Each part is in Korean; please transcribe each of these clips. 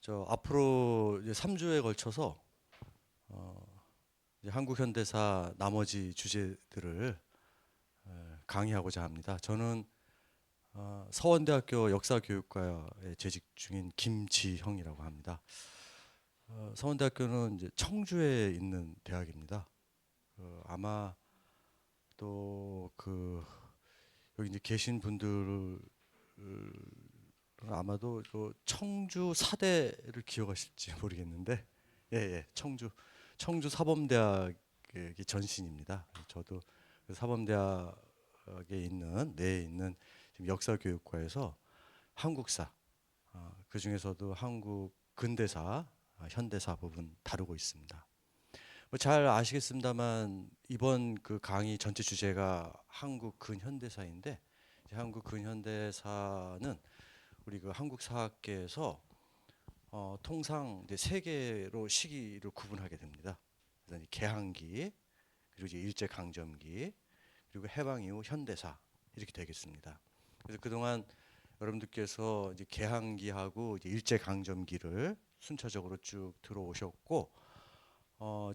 저 앞으로 이제 3주에 걸쳐서 이제 한국 현대사 나머지 주제들을 강의하고자 합니다. 저는 서원대학교 역사교육과에 재직 중인 김지형이라고 합니다. 서원대학교는 이제 청주에 있는 대학입니다. 아마 또 여기 이제 계신 분들은 아마도 청주 사대를 기억하실지 모르겠는데, 예, 청주 사범대학의 전신입니다. 저도 그 사범대학에 있는 내에 있는 지금 역사교육과에서 한국사, 그 중에서도 한국 근대사, 현대사 부분 다루고 있습니다. 뭐 잘 아시겠습니다만 이번 그 강의 전체 주제가 한국 근현대사인데, 이제 한국 근현대사는 우리 그 한국사학계에서 통상 이제 세 개로 시기를 구분하게 됩니다. 그래서 개항기, 그리고 이제 일제강점기, 그리고 해방 이후 현대사 이렇게 되겠습니다. 그래서 그동안 여러분들께서 이제 개항기하고 이제 일제강점기를 순차적으로 쭉 들어오셨고,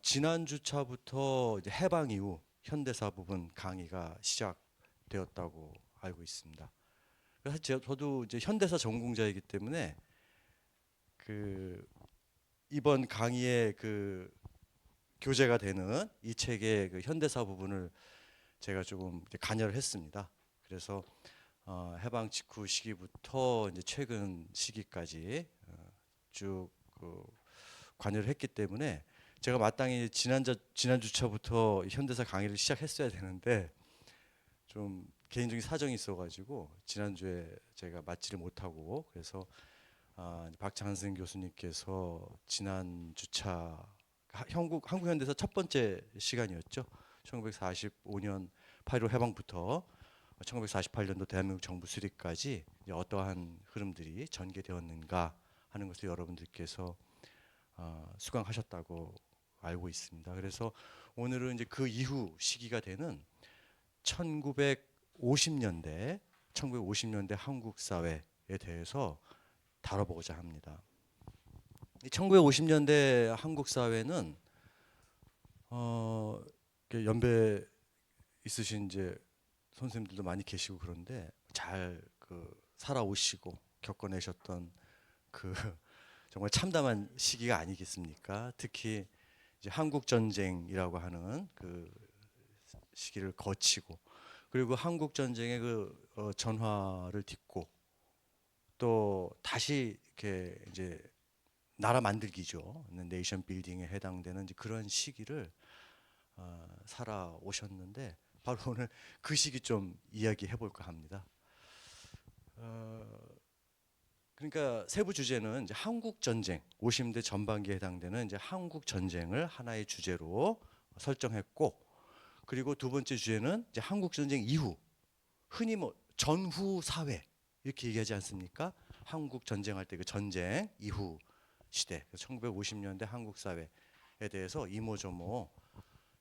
지난 주차부터 이제 해방 이후 현대사 부분 강의가 시작되었다고 알고 있습니다. 그래서 저도 이제 현대사 전공자이기 때문에 그 이번 강의의 그 교재가 되는 이 책의 그 현대사 부분을 제가 조금 이제 관여를 했습니다. 그래서 해방 직후 시기부터 이제 최근 시기까지 쭉그 관여를 했기 때문에 제가 마땅히 지난 주차부터 현대사 강의를 시작했어야 되는데 좀 개인적인 사정이 있어가지고 지난주에 제가 마치를 못하고, 그래서 박찬승 교수님께서 지난 주차 한국 현대사 첫 번째 시간이었죠. 1945년 8.15 해방부터 1948년도 대한민국 정부 수립까지 어떠한 흐름들이 전개되었는가 하는 것을 여러분들께서 수강하셨다고 알고 있습니다. 그래서 오늘은 이제 그 이후 시기가 되는 1950년대 한국 사회에 대해서 다뤄보고자 합니다. 1950년대 한국 사회는 연배 있으신 이제 선생님들도 많이 계시고 그런데 잘 살아오시고 겪어내셨던 그 정말 참담한 시기가 아니겠습니까? 특히 이제 한국 전쟁이라고 하는 그 시기를 거치고, 그리고 한국 전쟁의 전화를 딛고 또 다시 이렇게 이제 나라 만들기죠. 네이션 빌딩에 해당되는 이제 그런 시기를 살아오셨는데, 바로 오늘 그 시기 좀 이야기해 볼까 합니다. 그러니까 세부 주제는 이제 한국 전쟁, 50대 전반기에 해당되는 이제 한국 전쟁을 하나의 주제로 설정했고, 그리고 두 번째 주제는 이제 한국 전쟁 이후, 흔히 뭐 전후 사회 이렇게 얘기하지 않습니까? 한국 전쟁할 때 그 전쟁 이후 시대, 1950년대 한국 사회에 대해서 이모저모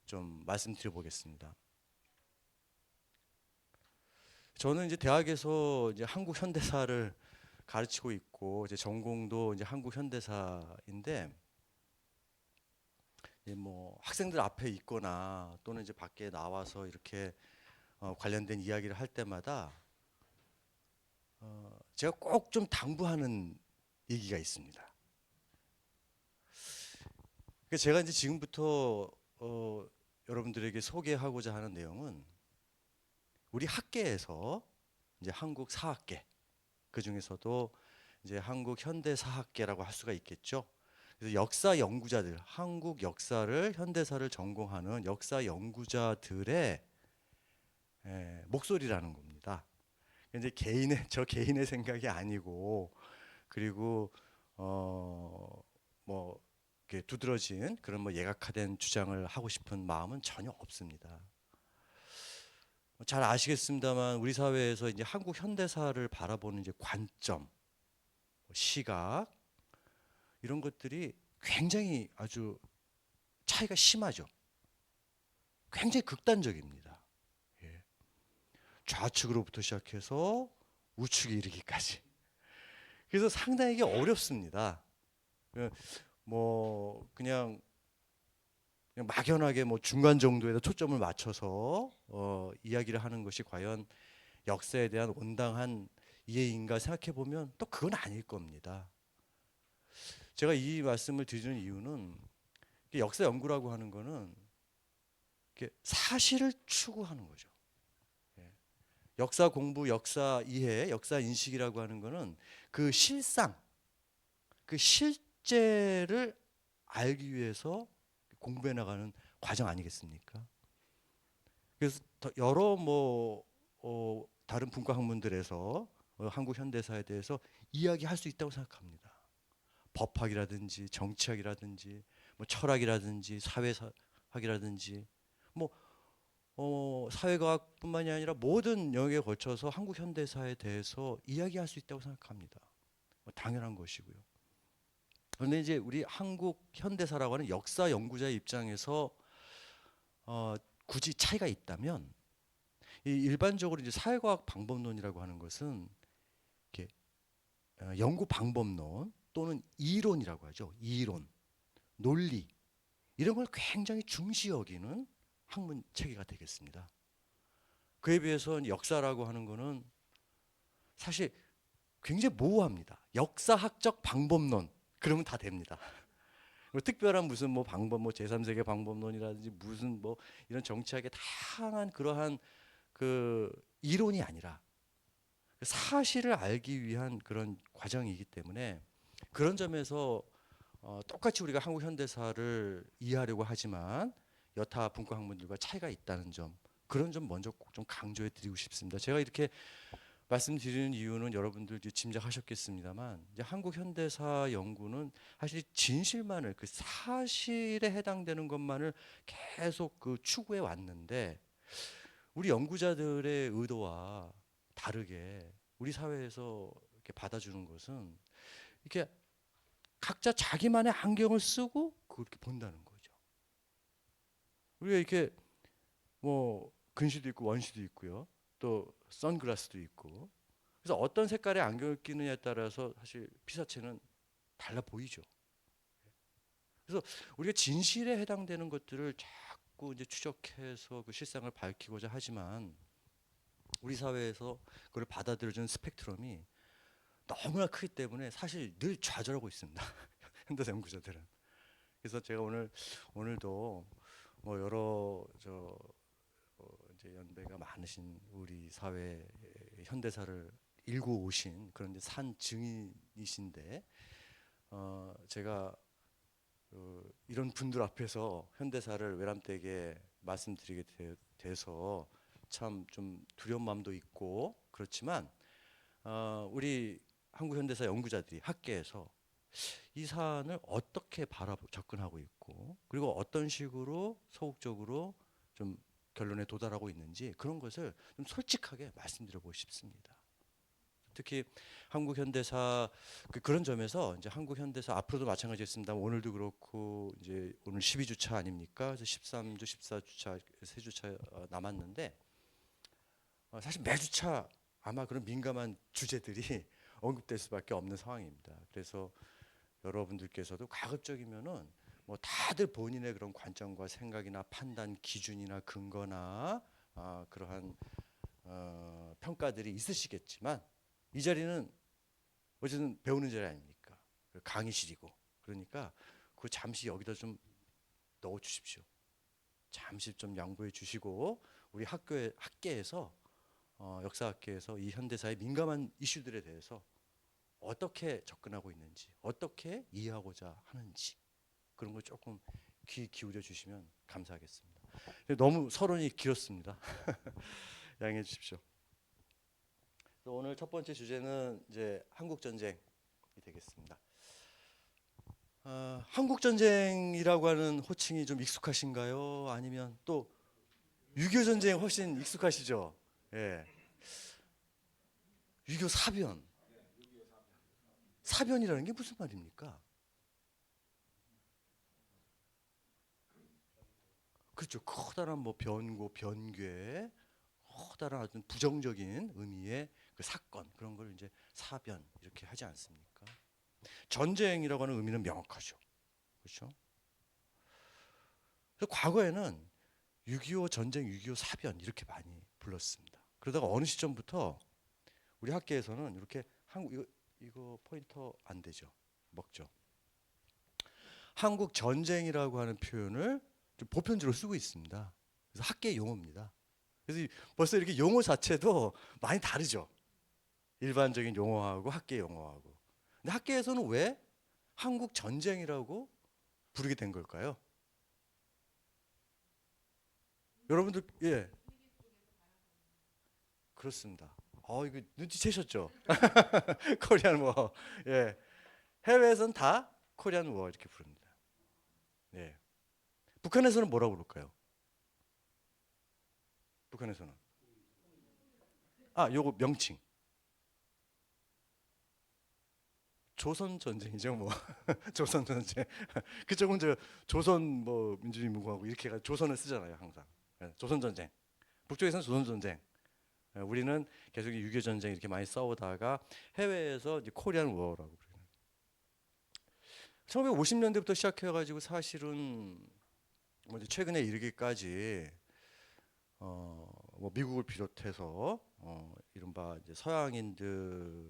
좀 말씀드려 보겠습니다. 저는 이제 대학에서 이제 한국 현대사를 가르치고 있고, 이제 전공도 이제 한국 현대사인데, 이제 뭐 학생들 앞에 있거나 또는 이제 밖에 나와서 이렇게 관련된 이야기를 할 때마다 제가 꼭 좀 당부하는 얘기가 있습니다. 그러니까 제가 이제 지금부터 여러분들에게 소개하고자 하는 내용은 우리 학계에서 이제 한국 사학계, 그 중에서도 이제 한국 현대사학계라고 할 수가 있겠죠. 그래서 역사 연구자들, 한국 역사를 현대사를 전공하는 역사 연구자들의 목소리라는 겁니다. 이제 저 개인의 생각이 아니고, 그리고 뭐 이렇게 두드러진 그런 뭐 예각화된 주장을 하고 싶은 마음은 전혀 없습니다. 잘 아시겠습니다만 우리 사회에서 이제 한국 현대사를 바라보는 이제 관점, 시각, 이런 것들이 굉장히 아주 차이가 심하죠. 굉장히 극단적입니다. 예. 좌측으로부터 시작해서 우측에 이르기까지. 그래서 상당히 이게 어렵습니다. 예, 뭐 그냥 막연하게 뭐 중간 정도에다 초점을 맞춰서 이야기를 하는 것이 과연 역사에 대한 온당한 이해인가 생각해 보면 또 그건 아닐 겁니다. 제가 이 말씀을 드리는 이유는 역사 연구라고 하는 거는 사실을 추구하는 거죠. 예. 역사 공부, 역사 이해, 역사 인식이라고 하는 거는 그 실상, 그 실제를 알기 위해서 공부해 나가는 과정 아니겠습니까? 그래서 여러 다른 분과 학문들에서 한국 현대사에 대해서 이야기할 수 있다고 생각합니다. 법학이라든지 정치학이라든지 뭐 철학이라든지 사회학이라든지 뭐 사회과학뿐만이 아니라 모든 영역에 걸쳐서 한국 현대사에 대해서 이야기할 수 있다고 생각합니다. 당연한 것이고요. 그런데 이제 우리 한국 현대사라고 하는 역사 연구자의 입장에서 굳이 차이가 있다면 이 일반적으로 이제 사회과학 방법론이라고 하는 것은 이렇게 연구 방법론 또는 이론이라고 하죠. 이론, 논리 이런 걸 굉장히 중시 여기는 학문 체계가 되겠습니다. 그에 비해서 역사라고 하는 거는 사실 굉장히 모호합니다. 역사학적 방법론 그러면 다 됩니다. 뭐 특별한 무슨 뭐 방법 뭐 제3세계 방법론이라든지 무슨 뭐 이런 정치학의 다양한 그러한 그 이론이 아니라 사실을 알기 위한 그런 과정이기 때문에 그런 점에서 똑같이 우리가 한국 현대사를 이해하려고 하지만 여타 분과 학문들과 차이가 있다는 점 그런 점 먼저 꼭 좀 강조해 드리고 싶습니다. 제가 이렇게 말씀드리는 이유는 여러분들 짐작하셨겠습니다만 이제 한국 현대사 연구는 사실 진실만을 그 사실에 해당되는 것만을 계속 그 추구해 왔는데 우리 연구자들의 의도와 다르게 우리 사회에서 이렇게 받아주는 것은 이렇게 각자 자기만의 안경을 쓰고 그렇게 본다는 거죠. 우리가 이렇게 뭐 근시도 있고 원시도 있고요. 또 선글라스도 있고. 그래서 어떤 색깔의 안경을 끼느냐에 따라서 사실 피사체는 달라 보이죠. 그래서 우리가 진실에 해당되는 것들을 자꾸 이제 추적해서 그 실상을 밝히고자 하지만 우리 사회에서 그걸 받아들여주는 스펙트럼이 너무나 크기 때문에 사실 늘 좌절하고 있습니다. 현대사 연구자들은. 그래서 제가 오늘도 뭐 여러 이제 연배가 많으신 우리 사회 현대사를 일구 오신 그런 이제 산 증인이신데 제가 이런 분들 앞에서 현대사를 외람되게 말씀드리게 돼서 참 좀 두려운 마음도 있고 그렇지만 우리 한국 현대사 연구자들이 학계에서 이 사안을 어떻게 접근하고 있고 그리고 어떤 식으로 소극적으로 좀 결론에 도달하고 있는지 그런 것을 좀 솔직하게 말씀드려보고 싶습니다. 특히 한국 현대사 그런 점에서 이제 한국 현대사 앞으로도 마찬가지였습니다. 오늘도 그렇고 이제 오늘 12주차 아닙니까? 그래서 13주, 14주차, 3주차 남았는데 사실 매주차 아마 그런 민감한 주제들이 언급될 수밖에 없는 상황입니다. 그래서 여러분들께서도 가급적이면은 뭐 다들 본인의 그런 관점과 생각이나 판단 기준이나 근거나 그러한 평가들이 있으시겠지만 이 자리는 어쨌든 배우는 자리 아닙니까? 강의실이고 그러니까 그 잠시 여기다 좀 넣어 주십시오. 잠시 좀 양보해 주시고 우리 학계에서 역사학계에서 이 현대사의 민감한 이슈들에 대해서 어떻게 접근하고 있는지, 어떻게 이해하고자 하는지 그런 걸 조금 귀 기울여 주시면 감사하겠습니다. 너무 서론이 길었습니다. 양해해 주십시오. 오늘 첫 번째 주제는 이제 한국 전쟁이 되겠습니다. 한국 전쟁이라고 하는 호칭이 좀 익숙하신가요? 아니면 또 6.25 전쟁 훨씬 익숙하시죠? 예. 6.25 사변. 사변이라는 게 무슨 말입니까? 그렇죠. 커다란 뭐 변고, 변괴, 커다란 어떤 부정적인 의미의 그 사건 그런 걸 이제 사변 이렇게 하지 않습니까? 전쟁이라고 하는 의미는 명확하죠. 그렇죠? 그래서 과거에는 6.25 전쟁, 6.25 사변 이렇게 많이 불렀습니다. 그러다가 어느 시점부터 우리 학계에서는 이렇게 한국 이거 포인터 안 되죠. 먹죠. 한국 전쟁이라고 하는 표현을 좀 보편적으로 쓰고 있습니다. 그래서 학계 용어입니다. 그래서 벌써 이렇게 용어 자체도 많이 다르죠. 일반적인 용어하고 학계 용어하고. 근데 학계에서는 왜 한국 전쟁이라고 부르게 된 걸까요? 여러분들 예 그렇습니다. 이거 눈치채셨죠? 코리안 워. 예. 해외에서는 다 코리안 워 이렇게 부릅니다. 예. 북한에서는 뭐라고 부를까요? 북한에서는 요거 명칭. 조선 전쟁이죠, 뭐. 조선 전쟁. 그쪽은 저 조선 뭐 민주인민공화국 이렇게 해가 조선을 쓰잖아요, 항상. 예, 조선 전쟁. 북쪽에서는 조선 전쟁. 예, 우리는 계속 6.25 전쟁 이렇게 많이 싸우다가 해외에서 이제 코리안 워라고 부르는. 1950년대부터 시작해가지고 사실은 뭐 이제 최근에 이르기까지 뭐 미국을 비롯해서 이른바 이제 서양인들이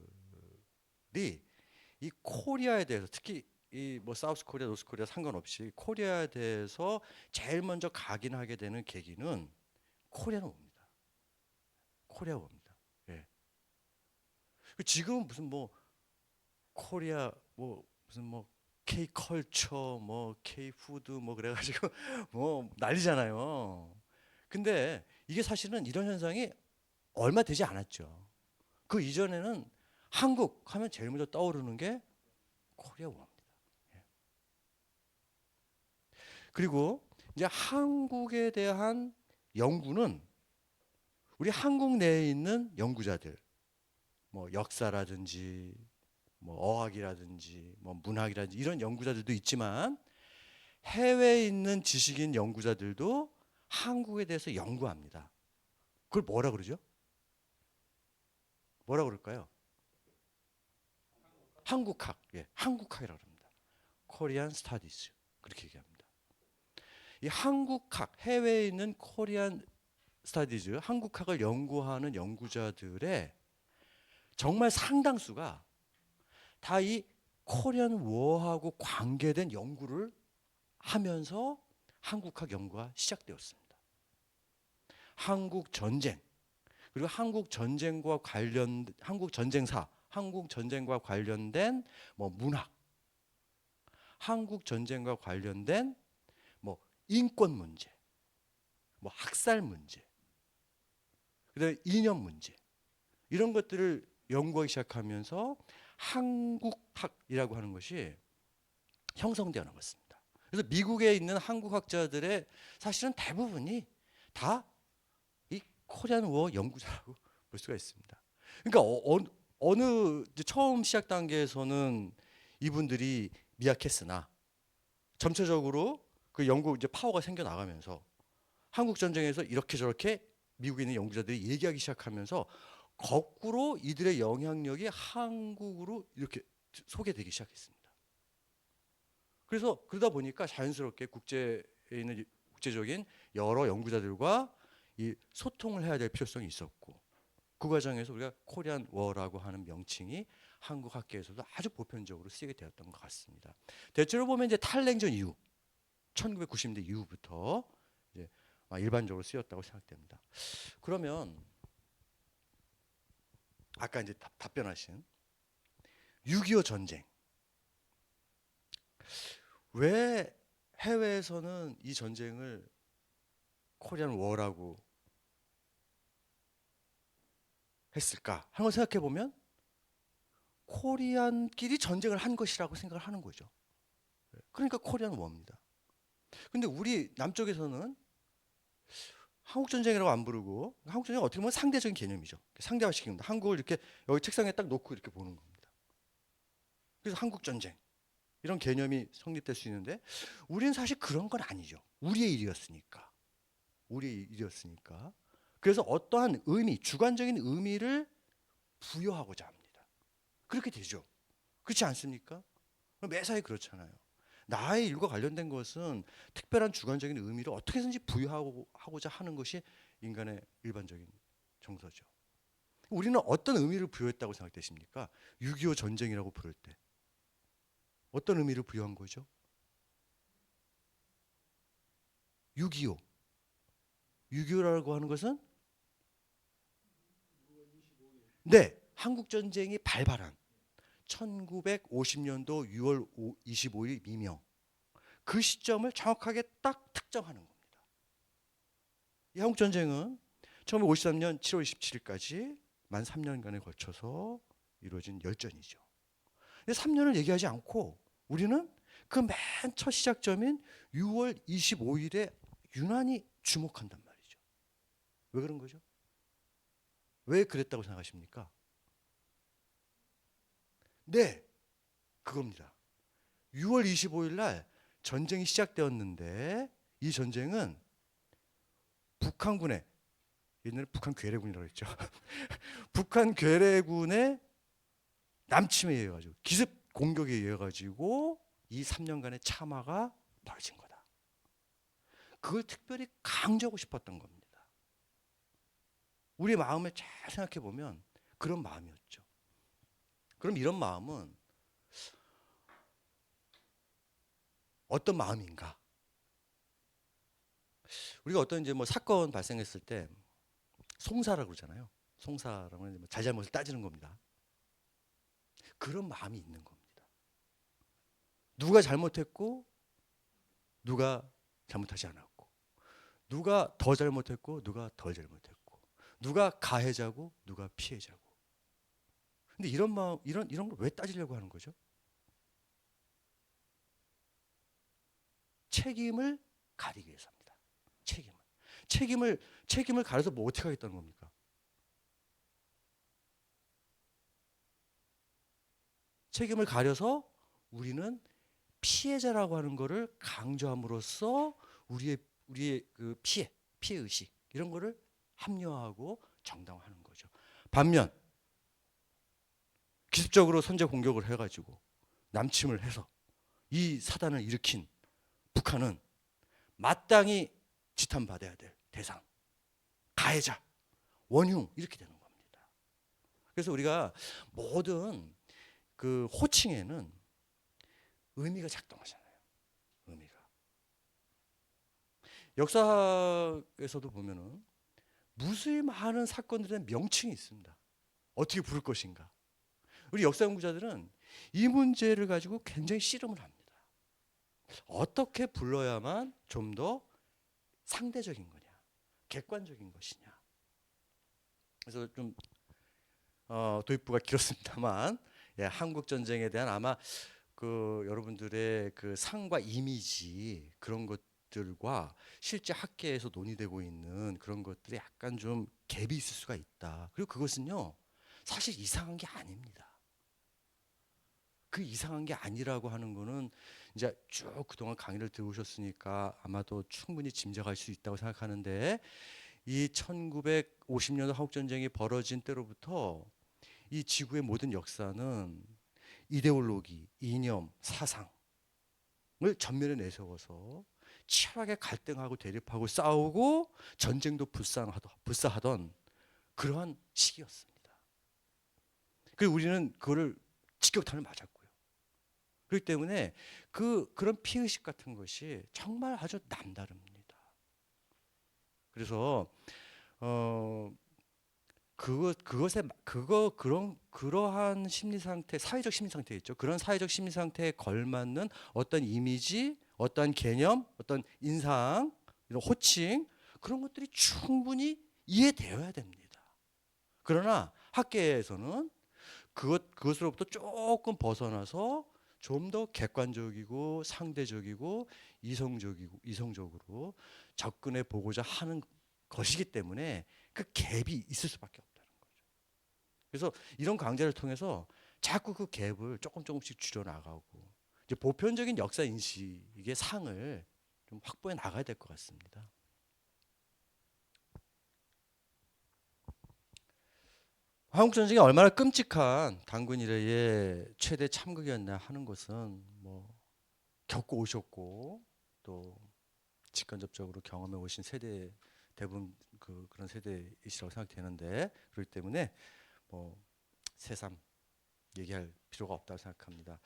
이 코리아에 대해서 특히 이 뭐 사우스 코리아, 노스 코리아 상관없이 코리아에 대해서 제일 먼저 각인하게 되는 계기는 코리안 워입니다. 코리아 워입니다. 예. 지금은 무슨 뭐 코리아 뭐 무슨 뭐 K 컬처 뭐 K 푸드 뭐 그래가지고 뭐 난리잖아요. 근데 이게 사실은 이런 현상이 얼마 되지 않았죠. 그 이전에는 한국 하면 제일 먼저 떠오르는 게 코리아 워입니다. 예. 그리고 이제 한국에 대한 연구는 우리 한국 내에 있는 연구자들, 뭐 역사라든지 뭐 어학이라든지 뭐 문학이라든지 이런 연구자들도 있지만 해외에 있는 지식인 연구자들도 한국에 대해서 연구합니다. 그걸 뭐라 그러죠? 뭐라 그럴까요? 한국학, 예, 한국학이라고 합니다. 코리안 스타디스 그렇게 얘기합니다. 이 한국학, 해외에 있는 코리안 스타디즈, 한국학을 연구하는 연구자들의 정말 상당수가 다 이 코리안 워하고 관계된 연구를 하면서 한국학 연구가 시작되었습니다. 한국 전쟁 그리고 한국 전쟁과 관련 한국 전쟁사, 한국 전쟁과 관련된 뭐 문학, 한국 전쟁과 관련된 뭐 인권 문제, 뭐 학살 문제, 그다음에 이념 문제 이런 것들을 연구하기 시작하면서 한국학이라고 하는 것이 형성되어 나갔습니다. 그래서 미국에 있는 한국학자들의 사실은 대부분이 다 이 코리안 워 연구자라고 볼 수가 있습니다. 그러니까 어느 처음 시작 단계에서는 이분들이 미약했으나 점차적으로 그 연구 이제 파워가 생겨 나가면서 한국 전쟁에서 이렇게 저렇게 미국에 있는 연구자들이 얘기하기 시작하면서 거꾸로 이들의 영향력이 한국으로 이렇게 소개되기 시작했습니다. 그래서 그러다 보니까 자연스럽게 국제에 있는 국제적인 여러 연구자들과 이 소통을 해야 될 필요성이 있었고 그 과정에서 우리가 코리안 워라고 하는 명칭이 한국 학계에서도 아주 보편적으로 쓰이게 되었던 것 같습니다. 대체로 보면 이제 탈냉전 이후 1990년대 이후부터 이제 일반적으로 쓰였다고 생각됩니다. 그러면 아까 이제 답변하신 6.25 전쟁 왜 해외에서는 이 전쟁을 코리안 워라고 했을까 하는 걸 생각해 보면 코리안끼리 전쟁을 한 것이라고 생각을 하는 거죠. 그러니까 코리안 워입니다. 근데 우리 남쪽에서는 한국 전쟁이라고 안 부르고 한국 전쟁은 어떻게 보면 상대적인 개념이죠. 상대화시킵니다. 한국을 이렇게 여기 책상에 딱 놓고 이렇게 보는 겁니다. 그래서 한국 전쟁 이런 개념이 성립될 수 있는데 우리는 사실 그런 건 아니죠. 우리의 일이었으니까. 우리의 일이었으니까. 그래서 어떠한 의미, 주관적인 의미를 부여하고자 합니다. 그렇게 되죠. 그렇지 않습니까? 매사에 그렇잖아요. 나의 일과 관련된 것은 특별한 주관적인 의미를 어떻게 해서든지 부여하고자 하는 것이 인간의 일반적인 정서죠. 우리는 어떤 의미를 부여했다고 생각되십니까? 6.25 전쟁이라고 부를 때 어떤 의미를 부여한 거죠? 6.25. 6.25라고 하는 것은 네, 한국 전쟁이 발발한 1950년도 6월 25일 미명, 그 시점을 정확하게 딱 특정하는 겁니다. 이 한국 전쟁은 1953년 7월 27일까지 만 3년간에 걸쳐서 이루어진 열전이죠. 근데 3년을 얘기하지 않고 우리는 그 맨 첫 시작점인 6월 25일에 유난히 주목한단 말이죠. 왜 그런 거죠? 왜 그랬다고 생각하십니까? 네, 그겁니다. 6월 25일 날 전쟁이 시작되었는데 이 전쟁은 북한군의, 옛날에 북한 괴뢰군이라고 했죠. 북한 괴뢰군의 남침에 의해 가지고 기습 공격에 의해 가지고 이 3년간의 참화가 벌어진 거다. 그걸 특별히 강조하고 싶었던 겁니다. 우리 마음을 잘 생각해 보면 그런 마음이었죠. 그럼 이런 마음은 어떤 마음인가? 우리가 어떤 이제 뭐 사건 발생했을 때 송사라고 그러잖아요. 송사라고 하면 잘잘못을 따지는 겁니다. 그런 마음이 있는 겁니다. 누가 잘못했고 누가 잘못하지 않았고, 누가 더 잘못했고 누가 덜 잘못했고, 누가 가해자고 누가 피해자고. 근데 이런 마음, 이런 걸 왜 따지려고 하는 거죠? 책임을 가리기 위해서입니다. 책임을 가려서 뭐 어떻게 하겠다는 겁니까? 책임을 가려서 우리는 피해자라고 하는 거를 강조함으로써 우리의 그 피해 의식 이런 거를 합리화하고 정당화하는 거죠. 반면 기습적으로 선제 공격을 해가지고 남침을 해서 이 사단을 일으킨 북한은 마땅히 지탄받아야 될 대상, 가해자, 원흉 이렇게 되는 겁니다. 그래서 우리가 모든 그 호칭에는 의미가 작동하잖아요. 의미가. 역사에서도 보면은 무수히 많은 사건들의 명칭이 있습니다. 어떻게 부를 것인가. 우리 역사 연구자들은 이 문제를 가지고 굉장히 씨름을 합니다. 어떻게 불러야만 좀 더 상대적인 거냐, 객관적인 것이냐. 그래서 좀 도입부가 길었습니다만, 예, 한국 전쟁에 대한 아마 그 여러분들의 그 상과 이미지 그런 것들과 실제 학계에서 논의되고 있는 그런 것들이 약간 좀 갭이 있을 수가 있다. 그리고 그것은요, 사실 이상한 게 아닙니다. 그 이상한 게 아니라고 하는 거는 이제 쭉 그동안 강의를 들으셨으니까 아마도 충분히 짐작할 수 있다고 생각하는데, 이 1950년도 한국 전쟁이 벌어진 때로부터 이 지구의 모든 역사는 이데올로기, 이념, 사상을 전면에 내세워서 치열하게 갈등하고 대립하고 싸우고 전쟁도 불사하던 그러한 시기였습니다. 그리고 우리는 그거를 직격탄을 맞았고요. 그렇기 때문에 그런 피의식 같은 것이 정말 아주 남다릅니다. 그래서 그러한 심리 상태, 사회적 심리 상태 있죠. 그런 사회적 심리 상태에 걸맞는 어떤 이미지, 어떤 개념, 어떤 인상, 이런 호칭 그런 것들이 충분히 이해되어야 됩니다. 그러나 학계에서는 그것으로부터 조금 벗어나서 좀 더 객관적이고 상대적이고 이성적으로 접근해 보고자 하는 것이기 때문에 그 갭이 있을 수밖에 없다는 거죠. 그래서 이런 강좌를 통해서 자꾸 그 갭을 조금씩 줄여 나가고 이제 보편적인 역사 인식의 상을 좀 확보해 나가야 될 것 같습니다. 한국 전쟁이 얼마나 끔찍한 단군 이래의 최대 참극이었나 하는 것은 뭐 겪고 오셨고 또 직간접적으로 경험해 오신 세대 대부분 그런 세대이시라고 생각되는데 그렇기 때문에 뭐 새삼 얘기할 필요가 없다고 생각합니다.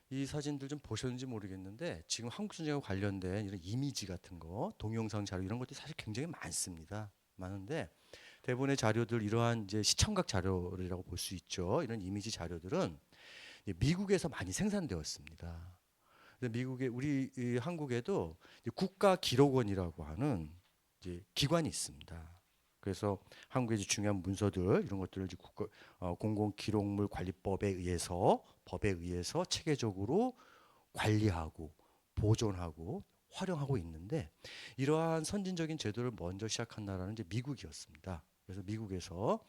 이 사진들 좀 보셨는지 모르겠는데 지금 한국 전쟁과 관련된 이런 이미지 같은 거, 동영상 자료 이런 것들이 사실 굉장히 많습니다. 많은데 대부분의 자료들 이러한 이제 시청각 자료라고 볼 수 있죠. 이런 이미지 자료들은 미국에서 많이 생산되었습니다. 미국에 우리 이 한국에도 국가기록원이라고 하는 이제 기관이 있습니다. 그래서 한국의 중요한 문서들 이런 것들을 이제 공공기록물 관리법에 의해서 법에 의해서 체계적으로 관리하고 보존하고 활용하고 있는데 이러한 선진적인 제도를 먼저 시작한 나라는 이제 미국이었습니다. 그래서 미국에서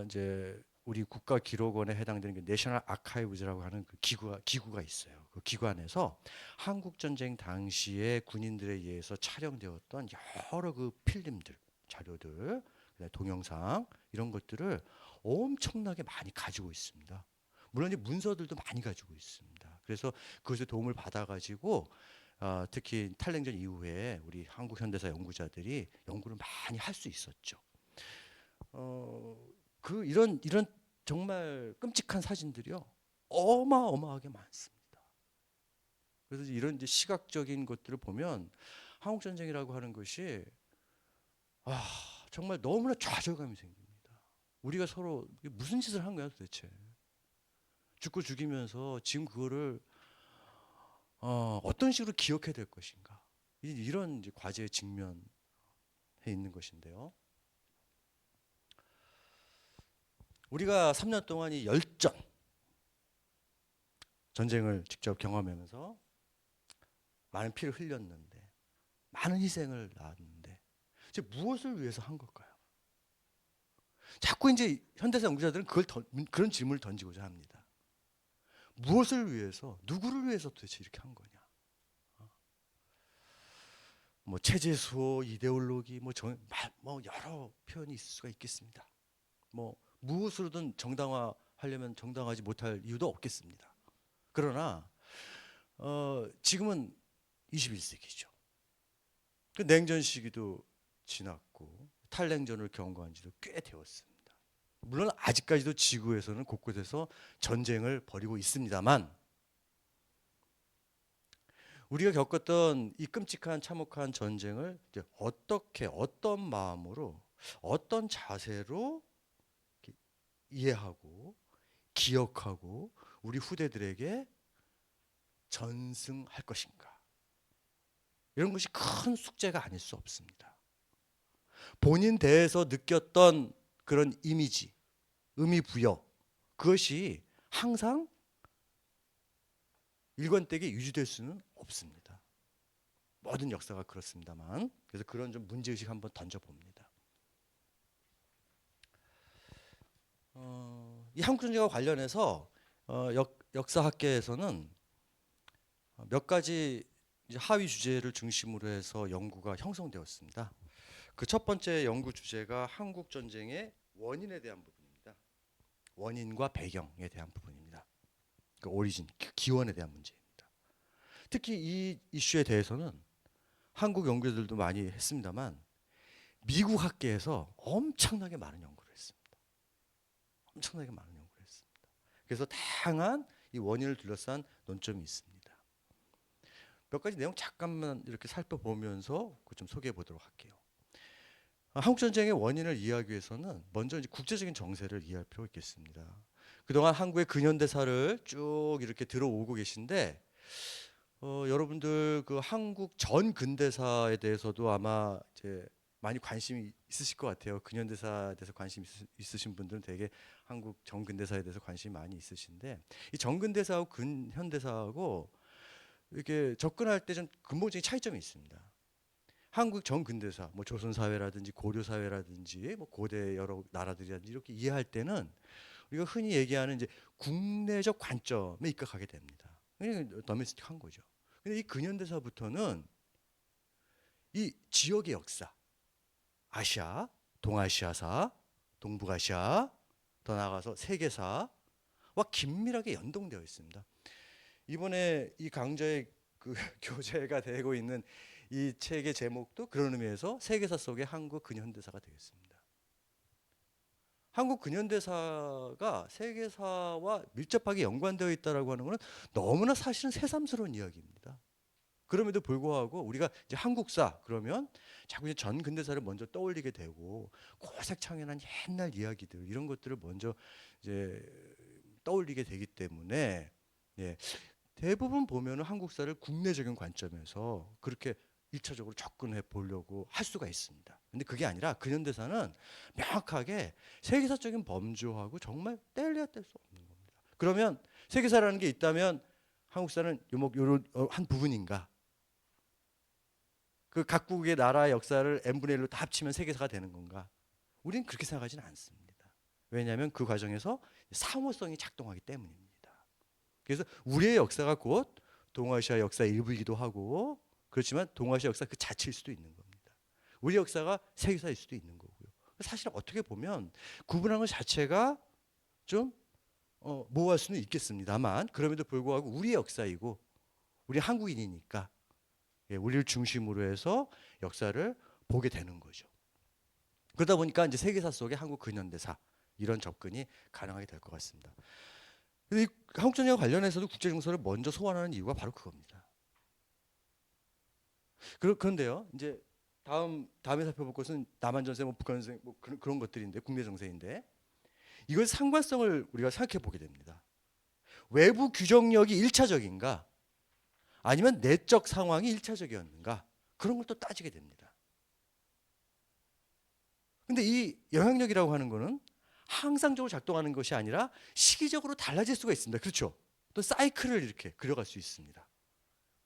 이제 우리 국가기록원에 해당되는 게 내셔널 아카이브즈라고 하는 그 기구가 있어요. 그 기관에서 한국 전쟁 당시에 군인들에 의해서 촬영되었던 여러 그 필름들, 자료들, 동영상 이런 것들을 엄청나게 많이 가지고 있습니다. 물론 이제 문서들도 많이 가지고 있습니다. 그래서 그것에 도움을 받아가지고 특히 탈냉전 이후에 우리 한국 현대사 연구자들이 연구를 많이 할 수 있었죠. 이런 정말 끔찍한 사진들이요 어마어마하게 많습니다. 그래서 이런 이제 시각적인 것들을 보면 한국 전쟁이라고 하는 것이 아 정말 너무나 좌절감이 생깁니다. 우리가 서로 무슨 짓을 한 거야 도대체? 죽고 죽이면서 지금 그거를 어떤 식으로 기억해야 될 것인가? 이런 이제 과제에 직면해 있는 것인데요. 우리가 3년 동안 이 열전 전쟁을 직접 경험하면서 많은 피를 흘렸는데 많은 희생을 낳았는데 이제 무엇을 위해서 한 걸까요? 자꾸 이제 현대사 연구자들은 그런 질문을 던지고자 합니다. 무엇을 위해서, 누구를 위해서 도대체 이렇게 한 거냐? 뭐 체제 수호, 이데올로기, 뭐 여러 표현이 있을 수가 있겠습니다. 뭐 무엇으로든 정당화하려면 정당하지 못할 이유도 없겠습니다. 그러나 지금은 21세기죠. 그 냉전 시기도 지났고 탈냉전을 경과한 지도 꽤 되었습니다. 물론 아직까지도 지구에서는 곳곳에서 전쟁을 벌이고 있습니다만 우리가 겪었던 이 끔찍한 참혹한 전쟁을 이제 어떻게 어떤 마음으로 어떤 자세로 이해하고 기억하고 우리 후대들에게 전승할 것인가 이런 것이 큰 숙제가 아닐 수 없습니다. 본인 대해서 느꼈던 그런 이미지, 의미 부여 그것이 항상 일관되게 유지될 수는 없습니다. 모든 역사가 그렇습니다만 그래서 그런 좀 문제의식 한번 던져봅니다. 이 한국전쟁과 관련해서 역사학계에서는 몇 가지 이제 하위 주제를 중심으로 해서 연구가 형성되었습니다. 그 첫 번째 연구 주제가 한국 전쟁의 원인에 대한 부분입니다. 원인과 배경에 대한 부분입니다. 그 오리진, 기원에 대한 문제입니다. 특히 이 이슈에 대해서는 한국 연구자들도 많이 했습니다만 미국 학계에서 엄청나게 많은 연구를 했습니다. 엄청나게 많은 연구를 했습니다. 그래서 다양한 이 원인을 둘러싼 논점이 있습니다. 몇 가지 내용 잠깐만 이렇게 살펴보면서 좀 소개해 보도록 할게요. 한국 전쟁의 원인을 이해하기 위해서는 먼저 이제 국제적인 정세를 이해할 필요가 있겠습니다. 그동안 한국의 근현대사를 쭉 이렇게 들어오고 계신데 여러분들 그 한국 전 근대사에 대해서도 아마 이제 많이 관심이 있으실 것 같아요. 근현대사에 대해서 관심 있으신 분들은 되게 한국 전근대사에 대해서 관심이 많이 있으신데 이 전근대사하고 근현대사하고 이렇게 접근할 때 좀 근본적인 차이점이 있습니다. 한국 전근대사, 뭐 조선 사회라든지 고려 사회라든지 뭐 고대 여러 나라들이라든지 이렇게 이해할 때는 우리가 흔히 얘기하는 이제 국내적 관점에 입각하게 됩니다. 그냥 더메스틱한 거죠. 근데 이 근현대사부터는 이 지역의 역사, 아시아, 동아시아사, 동북아시아, 더 나아가서 세계사와 긴밀하게 연동되어 있습니다. 이번에 이 강좌의 그 교재가 되고 있는 이 책의 제목도 그런 의미에서 세계사 속의 한국 근현대사가 되겠습니다. 한국 근현대사가 세계사와 밀접하게 연관되어 있다라고 하는 것은 너무나 사실은 새삼스러운 이야기입니다. 그럼에도 불구하고 우리가 이제 한국사 그러면 자꾸 이제 전 근대사를 먼저 떠올리게 되고 고색창연한 옛날 이야기들 이런 것들을 먼저 이제 떠올리게 되기 때문에 예, 대부분 보면은 한국사를 국내적인 관점에서 그렇게 일차적으로 접근해 보려고 할 수가 있습니다. 근데 그게 아니라 근현대사는 명확하게 세계사적인 범주하고 정말 뗄래야 뗄 수 없는 겁니다. 그러면 세계사라는 게 있다면 한국사는 요런 한 부분인가? 그 각국의 나라의 역사를 n분의 1로 다 합치면 세계사가 되는 건가? 우리는 그렇게 생각하지는 않습니다. 왜냐하면 그 과정에서 상호성이 작동하기 때문입니다. 그래서 우리의 역사가 곧 동아시아 역사의 일부이기도 하고 그렇지만 동아시아 역사 그 자체일 수도 있는 겁니다. 우리 역사가 세계사일 수도 있는 거고요. 사실 어떻게 보면 구분하는 것 자체가 좀 모호할 수는 있겠습니다만 그럼에도 불구하고 우리의 역사이고 우리 한국인이니까 우리를 중심으로 해서 역사를 보게 되는 거죠. 그러다 보니까 이제 세계사 속의 한국 근현대사 이런 접근이 가능하게 될 것 같습니다. 이 한국 전쟁과 관련해서도 국제 정서를 먼저 소환하는 이유가 바로 그겁니다. 그런데요, 이제 다음에 살펴볼 것은 남한 전세, 뭐 북한 전세, 뭐 그런 것들인데 국내 정세인데 이걸 상관성을 우리가 생각해 보게 됩니다. 외부 규정력이 일차적인가, 아니면 내적 상황이 일차적이었는가 그런 걸 또 따지게 됩니다. 근데 이 영향력이라고 하는 거는 항상적으로 작동하는 것이 아니라 시기적으로 달라질 수가 있습니다. 그렇죠? 또 사이클을 이렇게 그려갈 수 있습니다.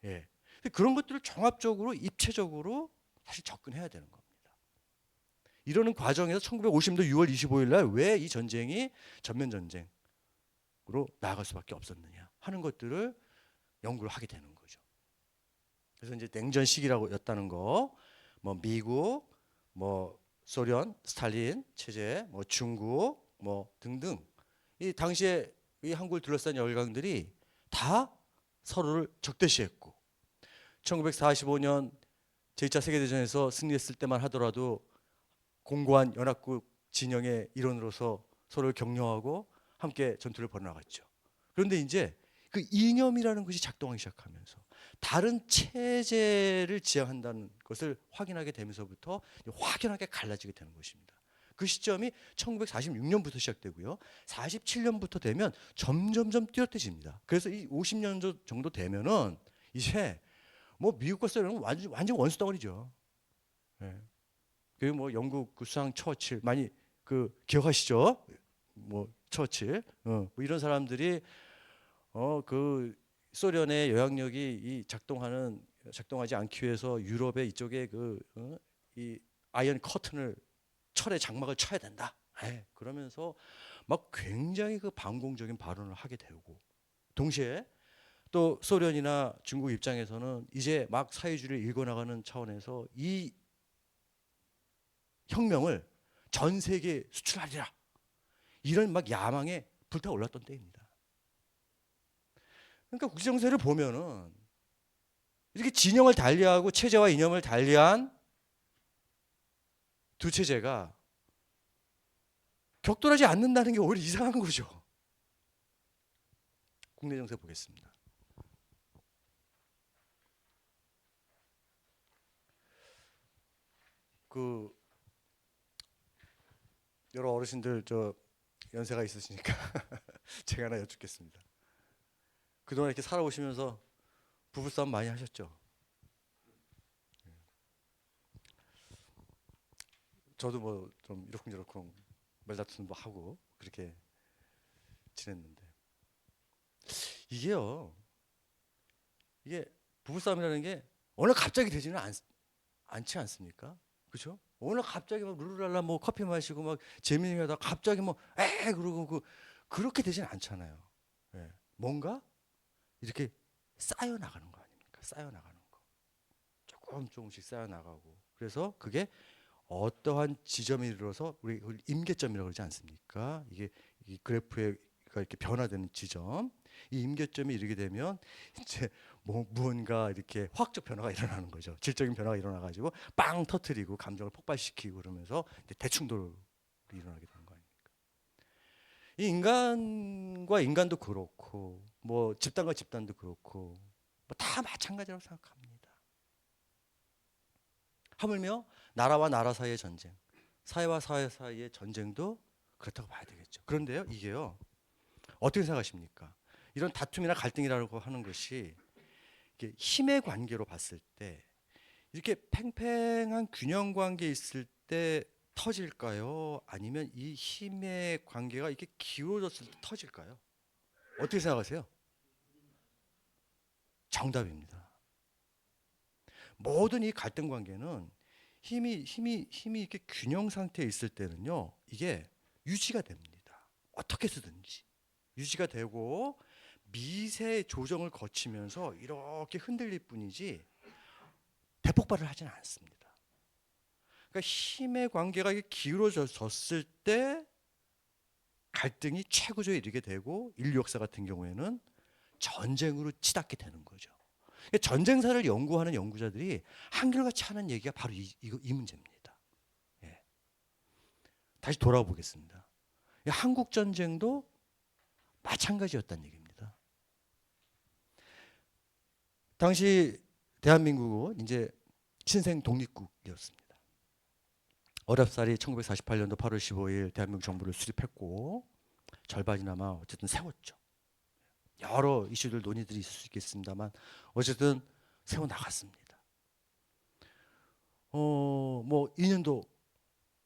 예. 그런 것들을 종합적으로 입체적으로 사실 접근해야 되는 겁니다. 이러는 과정에서 1950년도 6월 25일 날 왜 이 전쟁이 전면 전쟁으로 나아갈 수밖에 없었느냐 하는 것들을 연구를 하게 되는 거죠. 그래서 이제 냉전 시기라고 였다는 거, 뭐 미국, 뭐 소련, 스탈린 체제, 뭐 중국, 뭐 등등 이 당시에 이 한국을 둘러싼 열강들이 다 서로를 적대시했고 1945년 제2차 세계대전에서 승리했을 때만 하더라도 공고한 연합국 진영의 일원으로서 서로를 격려하고 함께 전투를 벌여나갔죠. 그런데 이제 그 이념이라는 것이 작동하기 시작하면서 다른 체제를 지향한다는 것을 확인하게 되면서부터 확연하게 갈라지게 되는 것입니다. 그 시점이 1946년부터 시작되고요. 47년부터 되면 점점점 뚜렷해집니다. 그래서 이 50년 정도 되면은 이제 뭐 미국과 소련은 완전 원수 덩어리죠. 예. 그리고 뭐 영국 그 수상 처칠 많이 그 기억하시죠? 뭐 처칠, 뭐 이런 사람들이 그 소련의 영향력이 작동하지 않기 위해서 유럽의 이쪽에 이 아이언 커튼을 철의 장막을 쳐야 된다. 그러면서 막 굉장히 그 반공적인 발언을 하게 되고 동시에 또 소련이나 중국 입장에서는 이제 막 사회주의를 일궈나가는 차원에서 이 혁명을 전 세계에 수출하리라 이런 막 야망에 불타올랐던 때입니다. 그러니까 국제정세를 보면은 이렇게 진영을 달리하고 체제와 이념을 달리한 두 체제가 격돌하지 않는다는 게 오히려 이상한 거죠. 국내 정세 보겠습니다. 그 여러 어르신들 저 연세가 있으시니까 제가 하나 여쭙겠습니다. 그동안 이렇게 살아오시면서 부부싸움 많이 하셨죠? 저도 뭐 좀 이러쿵저러쿵 말다툼도 하고 그렇게 지냈는데 이게 부부싸움이라는 게 어느 갑자기 되지는 않지 않습니까? 그렇죠? 어느 갑자기 막 룰루랄라 뭐 커피 마시고 막 재미있게 하다가 갑자기 뭐 그러고 그렇게 되지는 않잖아요. 예. 뭔가 이렇게 쌓여 나가는 거 아닙니까? 쌓여 나가는 거. 조금씩 쌓여 나가고. 그래서 그게 어떠한 지점에 이르러서 우리 임계점이라고 그러지 않습니까? 이게 이 그래프가 이렇게 변화되는 지점, 이 임계점에 이르게 되면 이제 뭐 무언가 이렇게 화학적 변화가 일어나는 거죠. 질적인 변화가 일어나가지고 빵 터트리고 감정을 폭발시키고 그러면서 이제 대충돌이 일어나게 되는 거 아닙니까? 이 인간과 인간도 그렇고 뭐 집단과 집단도 그렇고 뭐 다 마찬가지라고 생각합니다. 하물며 나라와 나라 사이의 전쟁, 사회와 사회 사이의 전쟁도 그렇다고 봐야 되겠죠. 그런데요, 이게요, 어떻게 생각하십니까? 이런 다툼이나 갈등이라고 하는 것이 이게 힘의 관계로 봤을 때 이렇게 팽팽한 균형 관계에 있을 때 터질까요? 아니면 이 힘의 관계가 이렇게 기울어졌을 때 터질까요? 어떻게 생각하세요? 정답입니다. 모든 이 갈등 관계는 힘이 이렇게 균형 상태에 있을 때는요, 이게 유지가 됩니다. 어떻게 쓰든지 유지가 되고 미세 조정을 거치면서 이렇게 흔들릴 뿐이지 대폭발을 하지는 않습니다. 그러니까 힘의 관계가 이게 기울어졌을 때 갈등이 최고조에 이르게 되고 인류 역사 같은 경우에는 전쟁으로 치닫게 되는 거죠. 전쟁사를 연구하는 연구자들이 한결같이 하는 얘기가 바로 이 문제입니다. 예. 다시 돌아보겠습니다. 한국 전쟁도 마찬가지였다는 얘기입니다. 당시 대한민국은 이제 신생 독립국이었습니다. 어렵사리 1948년도 8월 15일 대한민국 정부를 수립했고 절반이나마 어쨌든 세웠죠. 여러 이슈들 논의들이 있을 수 있겠습니다만 어쨌든 세워 나갔습니다. 뭐 2년도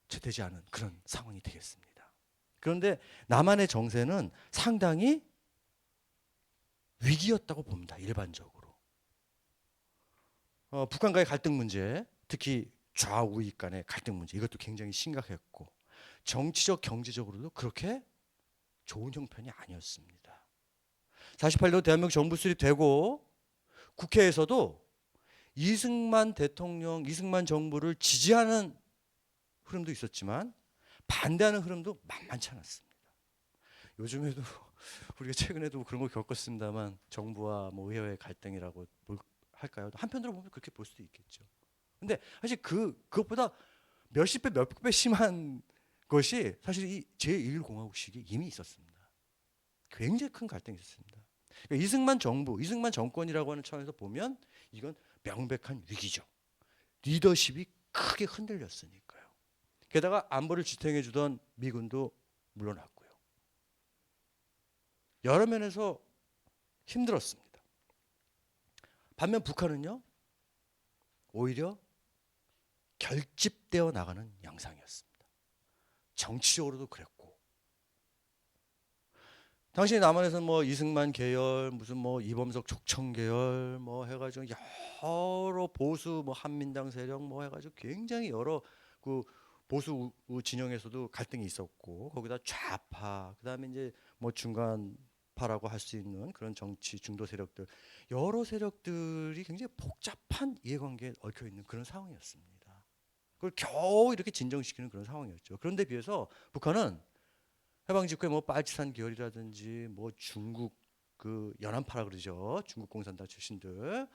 채 되지 않은 그런 상황이 되겠습니다. 그런데 남한의 정세는 상당히 위기였다고 봅니다. 일반적으로. 북한과의 갈등 문제, 특히 좌우익 간의 갈등 문제, 이것도 굉장히 심각했고 정치적, 경제적으로도 그렇게 좋은 형편이 아니었습니다. 48년 대한민국 정부 수립되고 국회에서도 이승만 대통령, 이승만 정부를 지지하는 흐름도 있었지만 반대하는 흐름도 만만치 않았습니다. 요즘에도 우리가 최근에도 그런 걸 겪었습니다만 정부와 뭐 의회의 갈등이라고 할까요? 한편으로 보면 그렇게 볼 수도 있겠죠. 근데 사실 그것보다 몇십 배, 몇백 배 심한 것이 사실 이 제1공화국 시기에 이미 있었습니다. 굉장히 큰 갈등이 있었습니다. 그러니까 이승만 정부, 이승만 정권이라고 하는 차원에서 보면 이건 명백한 위기죠. 리더십이 크게 흔들렸으니까요. 게다가 안보를 지탱해 주던 미군도 물러났고요. 여러 면에서 힘들었습니다. 반면 북한은요, 오히려 결집되어 나가는 양상이었습니다. 정치적으로도 그랬고, 당시 남한에서는 뭐 이승만 계열, 무슨 뭐 이범석 촉청 계열 뭐 해가지고 여러 보수 뭐 한민당 세력 뭐 해가지고 굉장히 여러 그 보수 진영에서도 갈등이 있었고 거기다 좌파, 그다음에 이제 뭐 중간파라고 할 수 있는 그런 정치 중도 세력들, 여러 세력들이 굉장히 복잡한 이해관계에 얽혀 있는 그런 상황이었습니다. 그걸 겨우 이렇게 진정시키는 그런 상황이었죠. 그런데 비해서 북한은 해방 직후에 뭐 빨치산 계열이라든지 뭐 중국 그 연안파라 그러죠. 중국 공산당 출신들.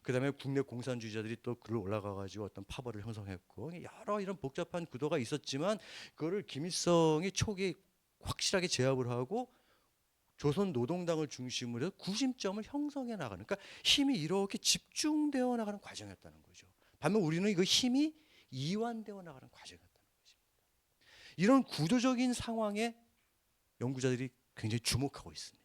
그다음에 국내 공산주의자들이 또 글로 올라가 가지고 어떤 파벌을 형성했고 여러 이런 복잡한 구도가 있었지만 그거를 김일성이 초기에 확실하게 제압을 하고 조선 노동당을 중심으로 해서 구심점을 형성해 나가는, 그러니까 힘이 이렇게 집중되어 나가는 과정이었다는 거죠. 반면 우리는 이거 힘이 이완되어 나가는 과정이었다는 거죠. 이런 구조적인 상황에 연구자들이 굉장히 주목하고 있습니다.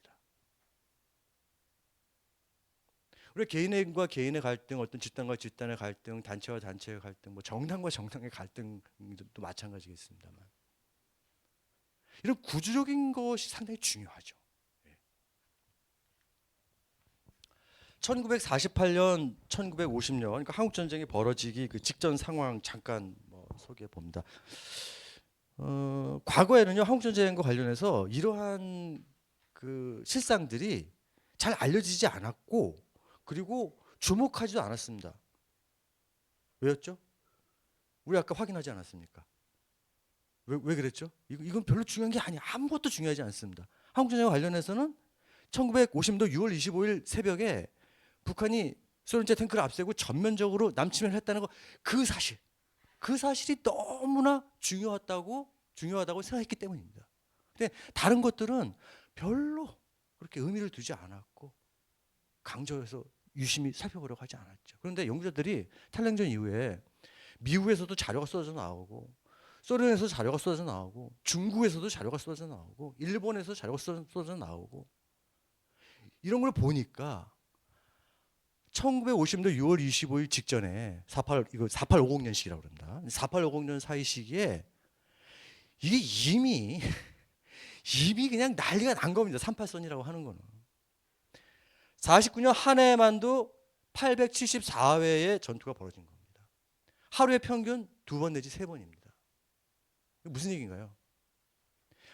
우리 개인과 개인의 갈등, 어떤 집단과 집단의 갈등, 단체와 단체의 갈등, 뭐 정당과 정당의 갈등도 마찬가지겠습니다만 이런 구조적인 것이 상당히 중요하죠. 1948년, 1950년, 그러니까 한국 전쟁이 벌어지기 그 직전 상황 잠깐 뭐 소개해 봅니다. 과거에는요 한국 전쟁과 관련해서 이러한 그 실상들이 잘 알려지지 않았고 그리고 주목하지도 않았습니다. 왜였죠? 우리 아까 확인하지 않았습니까? 왜 그랬죠? 이건 별로 중요한 게 아니야. 아무것도 중요하지 않습니다. 한국전쟁과 관련해서는 1950년 6월 25일 새벽에 북한이 소련제 탱크를 앞세우고 전면적으로 남침을 했다는 거, 그 사실이 너무나 중요하다고 생각했기 때문입니다. 근데 다른 것들은 별로 그렇게 의미를 두지 않았고 강조해서 유심히 살펴보려고 하지 않았죠. 그런데 연구자들이 탈냉전 이후에 미국에서도 자료가 쏟아져 나오고 소련에서 자료가 쏟아져 나오고 중국에서도 자료가 쏟아져 나오고 일본에서 자료가 쏟아져 나오고 이런 걸 보니까 1950년 6월 25일 직전에 4850년식이라고 그럽니다. 4850년 사이 시기에 이게 이미 그냥 난리가 난 겁니다. 38선이라고 하는 거는. 49년 한 해만도 874회의 전투가 벌어진 겁니다. 하루에 평균 2번 내지 3번입니다. 무슨 얘기인가요?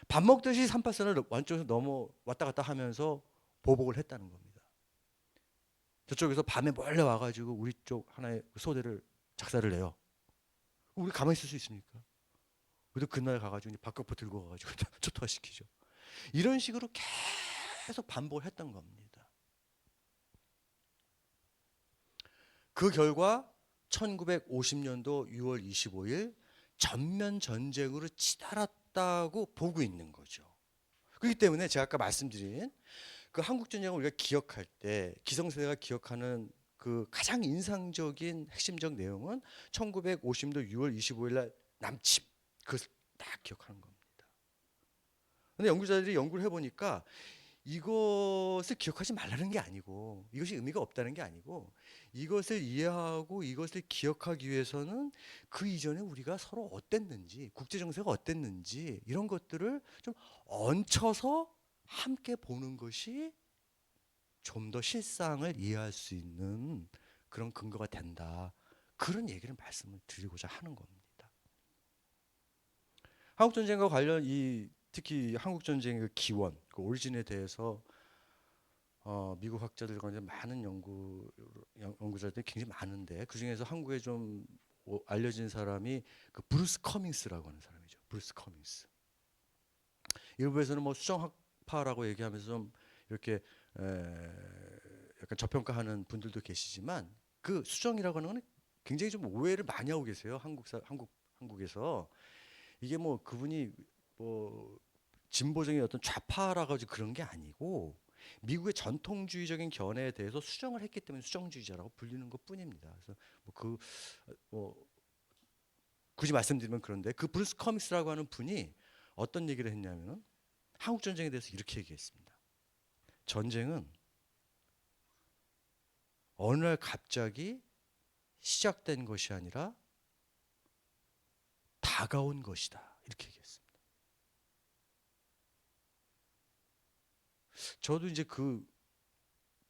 밥 먹듯이 38선을 완쪽에서 넘어 왔다 갔다 하면서 보복을 했다는 겁니다. 저쪽에서 밤에 몰래 와가지고 우리 쪽 하나의 소대를 작사를 내요. 우리 가만히 있을 수 있습니까? 우리도 그날 가가지고 박격포 들고 가가지고 초토화시키죠. 이런 식으로 계속 반복을 했던 겁니다. 그 결과 1950년도 6월 25일 전면 전쟁으로 치달았다고 보고 있는 거죠. 그렇기 때문에 제가 아까 말씀드린 그 한국전쟁을 우리가 기억할 때 기성세대가 기억하는 그 가장 인상적인 핵심적 내용은 1950년도 6월 25일 날 남침, 그것을 딱 기억하는 겁니다. 그런데 연구자들이 연구를 해보니까 이것을 기억하지 말라는 게 아니고 이것이 의미가 없다는 게 아니고 이것을 이해하고 이것을 기억하기 위해서는 그 이전에 우리가 서로 어땠는지, 국제 정세가 어땠는지 이런 것들을 좀 얹혀서 함께 보는 것이 좀 더 실상을 이해할 수 있는 그런 근거가 된다. 그런 얘기를 말씀을 드리고자 하는 겁니다. 한국 전쟁과 관련 특히 한국 전쟁의 기원, 그 오리진에 대해서 미국 학자들과 많은 연구자들이 굉장히 많은데 그 중에서 한국에 좀 알려진 사람이 그 브루스 커밍스라고 하는 사람이죠. 브루스 커밍스. 일부에서는 뭐 수정학파라고 얘기하면서 좀 이렇게 약간 저평가하는 분들도 계시지만 그 수정이라고 하는 건 굉장히 좀 오해를 많이 하고 계세요. 한국에서 이게 뭐 그분이 뭐 진보적인 어떤 좌파라고 그런 게 아니고 미국의 전통주의적인 견해에 대해서 수정을 했기 때문에 수정주의자라고 불리는 것뿐입니다. 그래서 뭐 굳이 말씀드리면 그런데 그 브루스 커밍스라고 하는 분이 어떤 얘기를 했냐면은 한국 전쟁에 대해서 이렇게 얘기했습니다. 전쟁은 어느 날 갑자기 시작된 것이 아니라 다가온 것이다. 이렇게 얘기했습니다. 저도 이제 그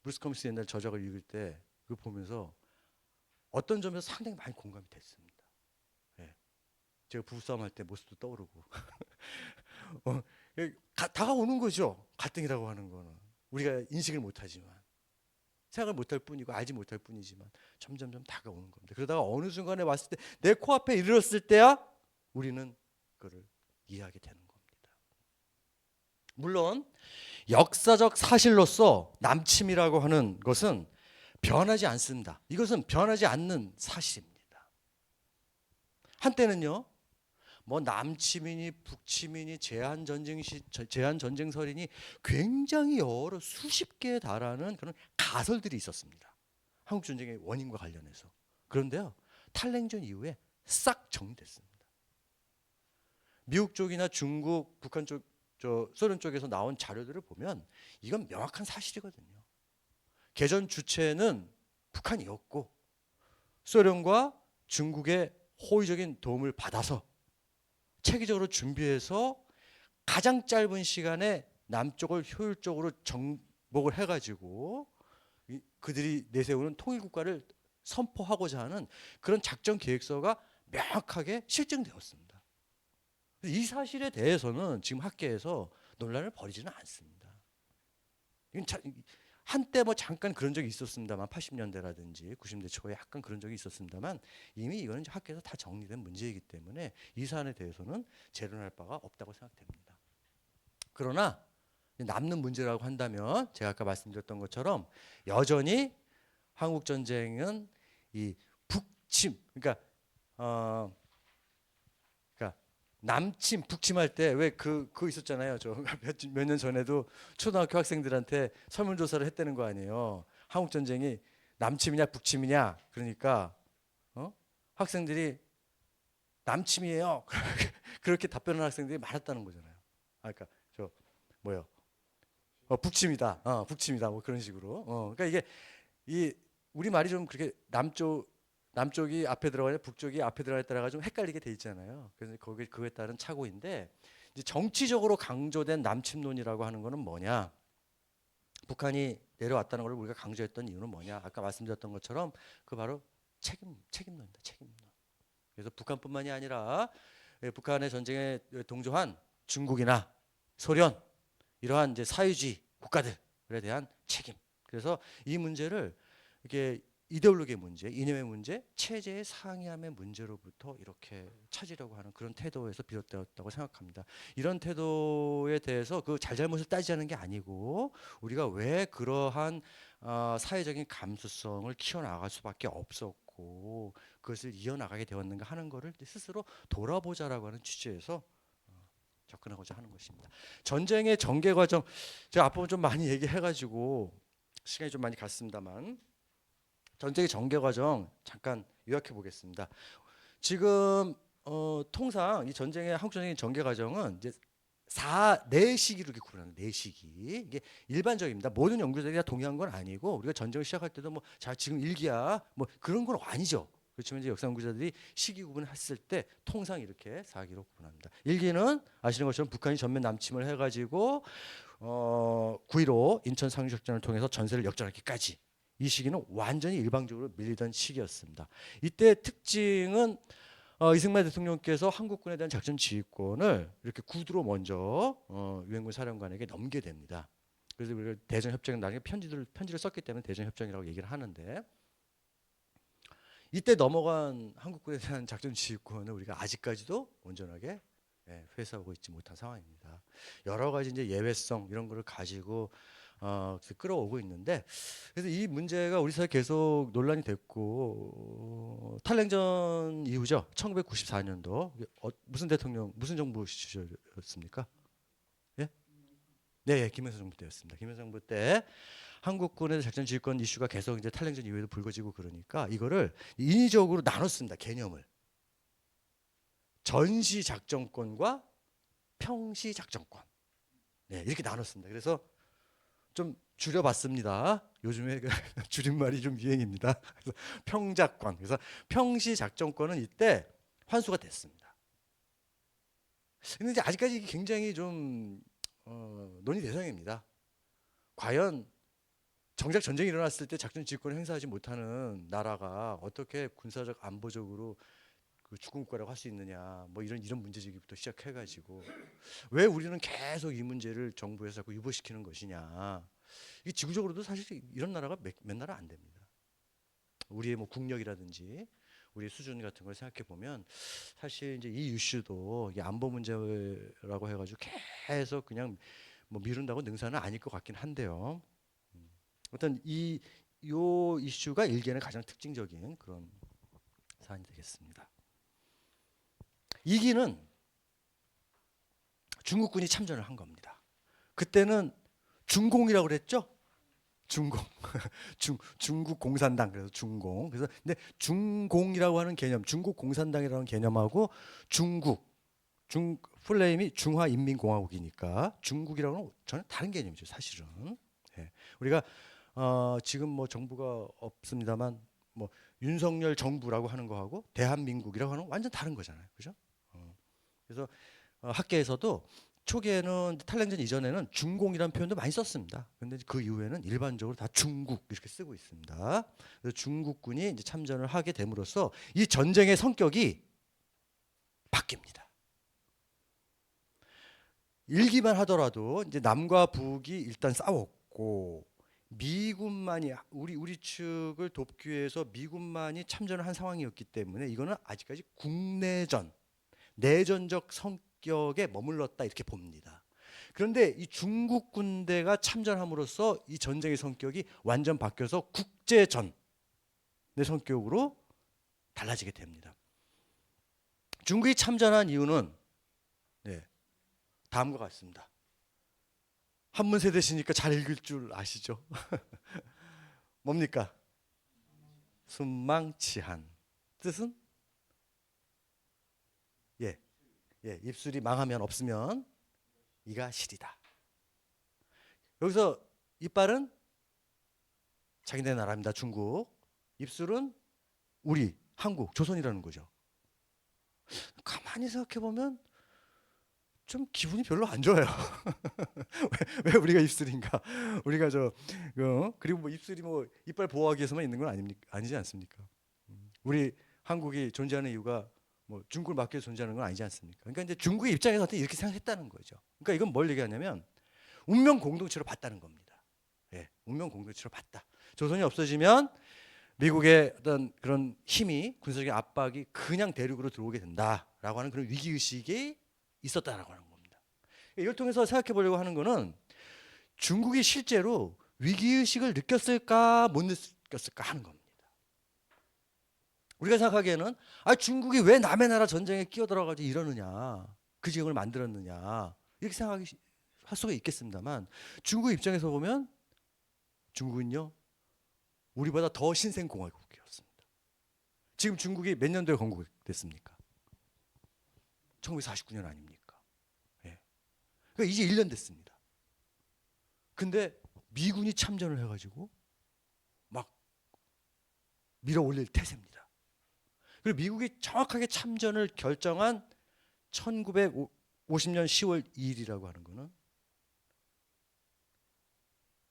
브루스 커밍스 옛날 저작을 읽을 때 그걸 보면서 어떤 점에서 상당히 많이 공감이 됐습니다. 예. 제가 부부싸움 할 때 모습도 떠오르고 다가오는 거죠. 갈등이라고 하는 거는 우리가 인식을 못하지만 생각을 못할 뿐이고 알지 못할 뿐이지만 점점점 다가오는 겁니다. 그러다가 어느 순간에 왔을 때 내 코앞에 이르렀을 때야 우리는 그걸 이해하게 되는 겁니다. 물론 역사적 사실로서 남침이라고 하는 것은 변하지 않습니다. 이것은 변하지 않는 사실입니다. 한때는요, 뭐 남침이니 북침이니 제한전쟁설이니 굉장히 여러 수십 개에 달하는 그런 가설들이 있었습니다. 한국전쟁의 원인과 관련해서. 그런데요, 탈냉전 이후에 싹 정리됐습니다. 미국 쪽이나 중국, 북한 쪽, 소련 쪽에서 나온 자료들을 보면 이건 명확한 사실이거든요. 개전 주체는 북한이었고 소련과 중국의 호의적인 도움을 받아서 체계적으로 준비해서 가장 짧은 시간에 남쪽을 효율적으로 정복을 해가지고 그들이 내세우는 통일국가를 선포하고자 하는 그런 작전 계획서가 명확하게 실증되었습니다. 이 사실에 대해서는 지금 학계에서 논란을 벌이지는 않습니다. 한때 뭐 잠깐 그런 적이 있었습니다만 80년대라든지 90년대 초에 약간 그런 적이 있었습니다만 이미 이거는 이제 학계에서 다 정리된 문제이기 때문에 이 사안에 대해서는 재론할 바가 없다고 생각됩니다. 그러나 남는 문제라고 한다면 제가 아까 말씀드렸던 것처럼 여전히 한국 전쟁은 이 북침 어 그러니까 남침 북침할 때 왜 그거 있었잖아요. 저 몇 년 전에도 초등학교 학생들한테 설문조사를 했다는 거 아니에요. 한국 전쟁이 남침이냐 북침이냐. 그러니까 학생들이 남침이에요. 그렇게 답변하는 학생들이 많았다는 거잖아요. 그러니까 저 뭐요? 북침이다. 북침이다. 뭐 그런 식으로. 그러니까 이게 이 우리 말이 좀 그렇게 남쪽이 앞에 들어가냐 북쪽이 앞에 들어가냐 따라가 좀 헷갈리게 돼 있잖아요. 그래서 거기 그에 따른 착오인데 이제 정치적으로 강조된 남침론이라고 하는 거는 뭐냐? 북한이 내려왔다는 걸 우리가 강조했던 이유는 뭐냐? 아까 말씀드렸던 것처럼 그 바로 책임론입니다. 책임론. 그래서 북한뿐만이 아니라 북한의 전쟁에 동조한 중국이나 소련 이러한 이제 사회주의 국가들에 대한 책임. 그래서 이 문제를 이게 이데올로기의 문제, 이념의 문제, 체제의 상이함의 문제로부터 이렇게 찾으려고 하는 그런 태도에서 비롯되었다고 생각합니다. 이런 태도에 대해서 그 잘잘못을 따지자는 게 아니고 우리가 왜 그러한 사회적인 감수성을 키워나갈 수밖에 없었고 그것을 이어나가게 되었는가 하는 것을 스스로 돌아보자라고 하는 취지에서 접근하고자 하는 것입니다. 전쟁의 전개 과정 제가 앞부분 좀 많이 얘기해가지고 시간이 좀 많이 갔습니다만 전쟁의 전개 과정 잠깐 요약해 보겠습니다. 지금 통상 이 한국 전쟁의 전개 과정은 이제 네 시기로 이렇게 구분합니다. 네 시기. 이게 일반적입니다. 모든 연구자들이 다 동의한 건 아니고 우리가 전쟁을 시작할 때도 뭐 자 지금 일기야 뭐 그런 건 아니죠. 그렇지만 이제 역사 연구자들이 시기 구분을 했을 때 통상 이렇게 4기로 구분합니다. 일기는 아시는 것처럼 북한이 전면 남침을 해가지고 9.15 인천 상륙작전을 통해서 전세를 역전하기까지 이 시기는 완전히 일방적으로 밀리던 시기였습니다. 이때 특징은 이승만 대통령께서 한국군에 대한 작전 지휘권을 이렇게 구두로 먼저 유엔군 사령관에게 넘게 됩니다. 그래서 우리가 대전 협정에 나중에 편지를 썼기 때문에 대전 협정이라고 얘기를 하는데 이때 넘어간 한국군에 대한 작전 지휘권을 우리가 아직까지도 온전하게 회수하고 있지 못한 상황입니다. 여러 가지 이제 예외성 이런 거를 가지고 끌어오고 있는데 그래서 이 문제가 우리 사회에 계속 논란이 됐고 탈냉전 이후죠. 1994년도 무슨 대통령 무슨 정부 시절이었습니까? 예? 네, 김영삼 정부 때였습니다. 김영삼 정부 때 한국군의 작전 지휘권 이슈가 계속 이제 탈냉전 이후에도 불거지고 그러니까 이거를 인위적으로 나눴습니다. 개념을 전시 작전권과 평시 작전권 이렇게 나눴습니다. 그래서 좀 줄여봤습니다. 요즘에 줄임말이 좀 유행입니다. 그래서 평작권. 그래서 평시 작전권은 이때 환수가 됐습니다. 근데 이제 아직까지 굉장히 좀 논의 대상입니다. 과연 정작 전쟁이 일어났을 때 작전 지휘권을 행사하지 못하는 나라가 어떻게 군사적 안보적으로 그 주권국가라고 할 수 있느냐, 뭐 이런 문제제기부터 시작해가지고 왜 우리는 계속 이 문제를 정부에서 자꾸 유보시키는 것이냐. 이게 지구적으로도 사실 이런 나라가 몇 나라 안 됩니다. 우리의 뭐 국력이라든지 우리의 수준 같은 걸 생각해 보면 사실 이제 이 이슈도 이게 안보 문제라고 해가지고 계속 그냥 뭐 미룬다고 능사는 아닐 것 같긴 한데요. 어떤 요 이슈가 일개는 가장 특징적인 그런 사안이 되겠습니다. 2기는 중국군이 참전을 한 겁니다. 그때는 중공이라고 그랬죠? 중공. 중국 공산당 그래서 중공. 그래서 근데 중공이라고 하는 개념, 중국 공산당이라는 개념하고 풀네임이 중화인민공화국이니까 중국이라고는 전혀 다른 개념이죠, 사실은. 우리가 지금 뭐 정부가 없습니다만 뭐 윤석열 정부라고 하는 거하고 대한민국이라고 하는 건 완전 다른 거잖아요, 그죠? 그래서 학계에서도 초기에는 탈냉전 이전에는 중공이라는 표현도 많이 썼습니다. 그런데 그 이후에는 일반적으로 다 중국 이렇게 쓰고 있습니다. 그래서 중국군이 이제 참전을 하게 됨으로써 이 전쟁의 성격이 바뀝니다. 일기만 하더라도 이제 남과 북이 일단 싸웠고 미군만이 우리 측을 돕기 위해서 미군만이 참전을 한 상황이었기 때문에 이거는 아직까지 국내전, 내전적 성격에 머물렀다 이렇게 봅니다. 그런데 이 중국 군대가 참전함으로써 이 전쟁의 성격이 완전 바뀌어서 국제전의 성격으로 달라지게 됩니다. 중국이 참전한 이유는 다음과 같습니다. 한문 세대시니까 잘 읽을 줄 아시죠? 뭡니까? 순망치한. 뜻은? 입술이 망하면 없으면 이가 시리다. 여기서 이빨은 자기네 나라입니다. 중국. 입술은 우리 한국, 조선이라는 거죠. 가만히 생각해 보면 좀 기분이 별로 안 좋아요. 왜 우리가 입술인가? 우리가 그리고 뭐 입술이 뭐 이빨 보호하기 위해서만 있는 건 아니지 않습니까? 우리 한국이 존재하는 이유가 뭐 중국을 막기 위해서 존재하는 건 아니지 않습니까? 그러니까 이제 중국의 입장에서 이렇게 생각했다는 거죠. 그러니까 이건 뭘 얘기하냐면 운명 공동체로 봤다는 겁니다. 운명 공동체로 봤다. 조선이 없어지면 미국의 어떤 그런 힘이 군사적인 압박이 그냥 대륙으로 들어오게 된다라고 하는 그런 위기 의식이 있었다라고 하는 겁니다. 이걸 통해서 생각해 보려고 하는 거는 중국이 실제로 위기의식을 느꼈을까 못 느꼈을까 하는 겁니다. 우리가 생각하기에는 중국이 왜 남의 나라 전쟁에 끼어들어가지고 이러느냐, 그 지형을 만들었느냐 이렇게 생각할 수가 있겠습니다만 중국 입장에서 보면 중국은요 우리보다 더 신생공화국이었습니다. 지금 중국이 몇 년도에 건국됐습니까? 1949년 아닙니까? 그러니까 이제 1년 됐습니다. 근데 미군이 참전을 해가지고 막 밀어올릴 태세입니다. 그리고 미국이 정확하게 참전을 결정한 1950년 10월 2일이라고 하는 거는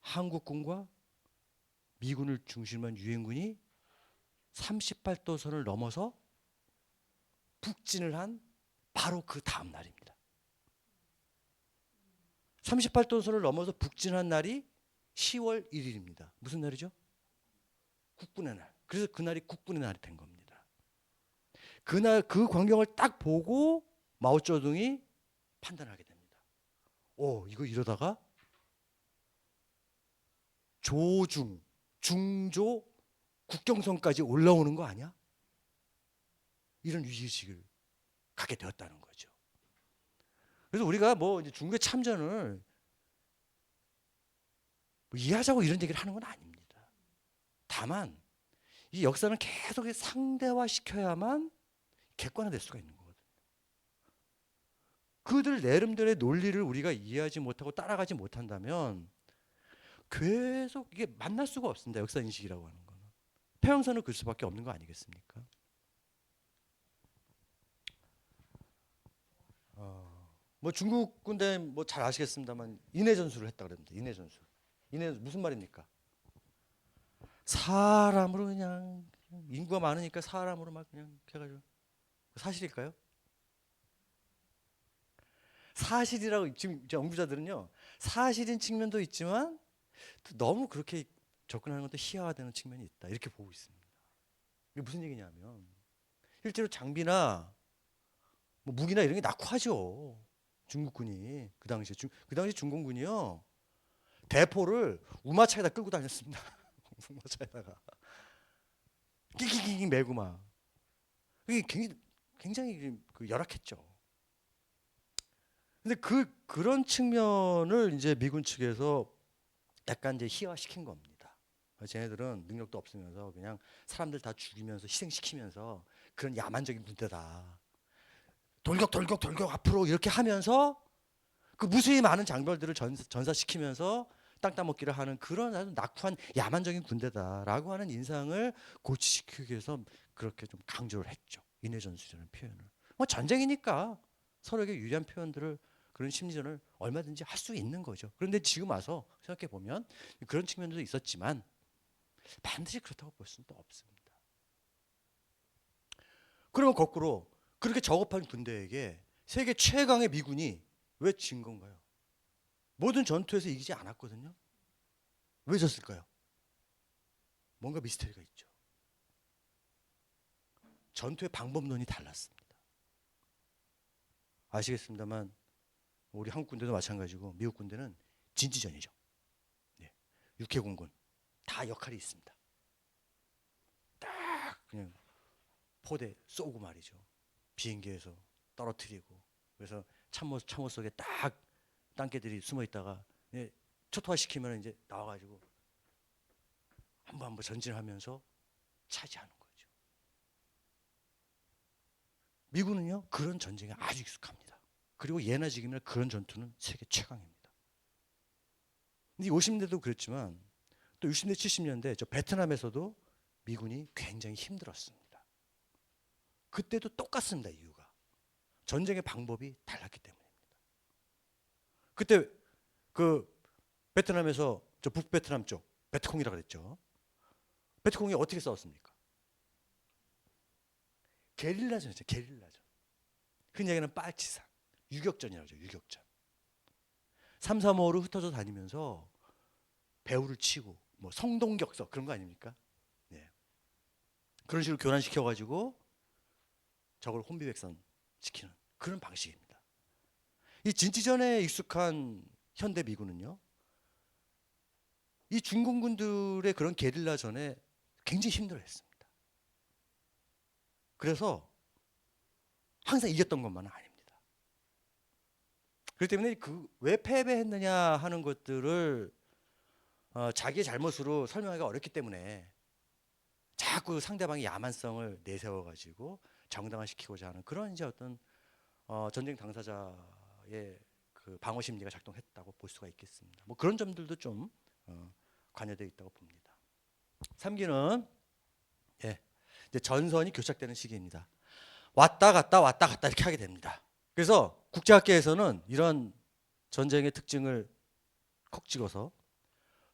한국군과 미군을 중심으로 한 유엔군이 38도선을 넘어서 북진을 한 바로 그 다음 날입니다. 38도선을 넘어서 북진한 날이 10월 1일입니다. 무슨 날이죠? 국군의 날. 그래서 그날이 국군의 날이 된 겁니다. 그날 그 광경을 딱 보고 마오쩌둥이 판단하게 됩니다. 이거 이러다가 조중, 중조, 국경선까지 올라오는 거 아니야? 이런 위기의식을 갖게 되었다는 거죠. 그래서 우리가 뭐 이제 중국의 참전을 뭐 이해하자고 이런 얘기를 하는 건 아닙니다. 다만 이 역사는 계속 상대화시켜야만 객관화될 수가 있는 거거든요. 그들 나름대로의 논리를 우리가 이해하지 못하고 따라가지 못한다면 계속 이게 만날 수가 없습니다. 역사 인식이라고 하는 거는 태양선을 긋을 수밖에 없는 거 아니겠습니까? 뭐 중국 군대 뭐 잘 아시겠습니다만 인해 전술을 했다 그럽니다. 인해 전술. 인해 무슨 말입니까? 사람으로 그냥 인구가 많으니까 사람으로 막 그냥 해가지고 사실일까요? 사실이라고 지금 연구자들은요 사실인 측면도 있지만 너무 그렇게 접근하는 것도 희화화되는 측면이 있다 이렇게 보고 있습니다. 이게 무슨 얘기냐면 실제로 장비나 뭐 무기나 이런 게 낙후하죠. 중국군이 그 당시 중공군이요 대포를 우마차에다 끌고 다녔습니다. 우마차에다가 끼끼끼 메고 막 이게 굉장히 열악했죠. 근데 그런 측면을 이제 미군 측에서 약간 이제 희화시킨 겁니다. 쟤네들은 능력도 없으면서 그냥 사람들 다 죽이면서 희생시키면서 그런 야만적인 군대다. 돌격 앞으로 이렇게 하면서 그 무수히 많은 장병들을 전사시키면서 땅 따먹기를 하는 그런 아주 낙후한 야만적인 군대다라고 하는 인상을 고취시키기 위해서 그렇게 좀 강조를 했죠. 인해전술이라는 표현을. 뭐 전쟁이니까 서로에게 유리한 표현들을 그런 심리전을 얼마든지 할 수 있는 거죠. 그런데 지금 와서 생각해 보면 그런 측면도 있었지만 반드시 그렇다고 볼 수는 또 없습니다. 그러면 거꾸로 그렇게 저급한 군대에게 세계 최강의 미군이 왜 진 건가요? 모든 전투에서 이기지 않았거든요. 왜 졌을까요? 뭔가 미스터리가 있죠. 전투의 방법론이 달랐습니다. 아시겠습니다만 우리 한국 군대도 마찬가지고 미국 군대는 진지전이죠. 네. 육해공군 다 역할이 있습니다. 딱 그냥 포대 쏘고 말이죠. 비행기에서 떨어뜨리고 그래서 참모 속에 딱 땅개들이 숨어 있다가 초토화 시키면 이제 나와가지고 한번 전진하면서 차지하는 거죠. 미군은요 그런 전쟁에 아주 익숙합니다. 그리고 예나 지금이나 그런 전투는 세계 최강입니다. 근데 50년대도 그랬지만 또 60년, 70년대 저 베트남에서도 미군이 굉장히 힘들었습니다. 그때도 똑같습니다. 이유가 전쟁의 방법이 달랐기 때문입니다. 그때 그 베트남에서 저 북베트남 쪽 베트콩이라고 그랬죠. 베트콩이 어떻게 싸웠습니까? 게릴라전이죠. 게릴라전. 흔히 얘기하는 빨치산 유격전이라고 하죠. 유격전. 3, 3호로 흩어져 다니면서 배후를 치고 뭐 성동격서 그런 거 아닙니까? 네. 그런 식으로 교란시켜가지고 적을 혼비백산시키는 그런 방식입니다. 이 진지전에 익숙한 현대 미군은요, 이 중공군들의 그런 게릴라전에 굉장히 힘들어했습니다. 그래서 항상 이겼던 것만은 아닙니다. 그렇기 때문에 그 왜 패배했느냐 하는 것들을 자기의 잘못으로 설명하기가 어렵기 때문에 자꾸 상대방의 야만성을 내세워가지고 정당화시키고자 하는 그런 이제 어떤 전쟁 당사자의 그 방어 심리가 작동했다고 볼 수가 있겠습니다. 뭐 그런 점들도 좀 관여되어 있다고 봅니다. 3기는 이제 전선이 교착되는 시기입니다. 왔다 갔다 이렇게 하게 됩니다. 그래서 국제학계에서는 이런 전쟁의 특징을 콕 찍어서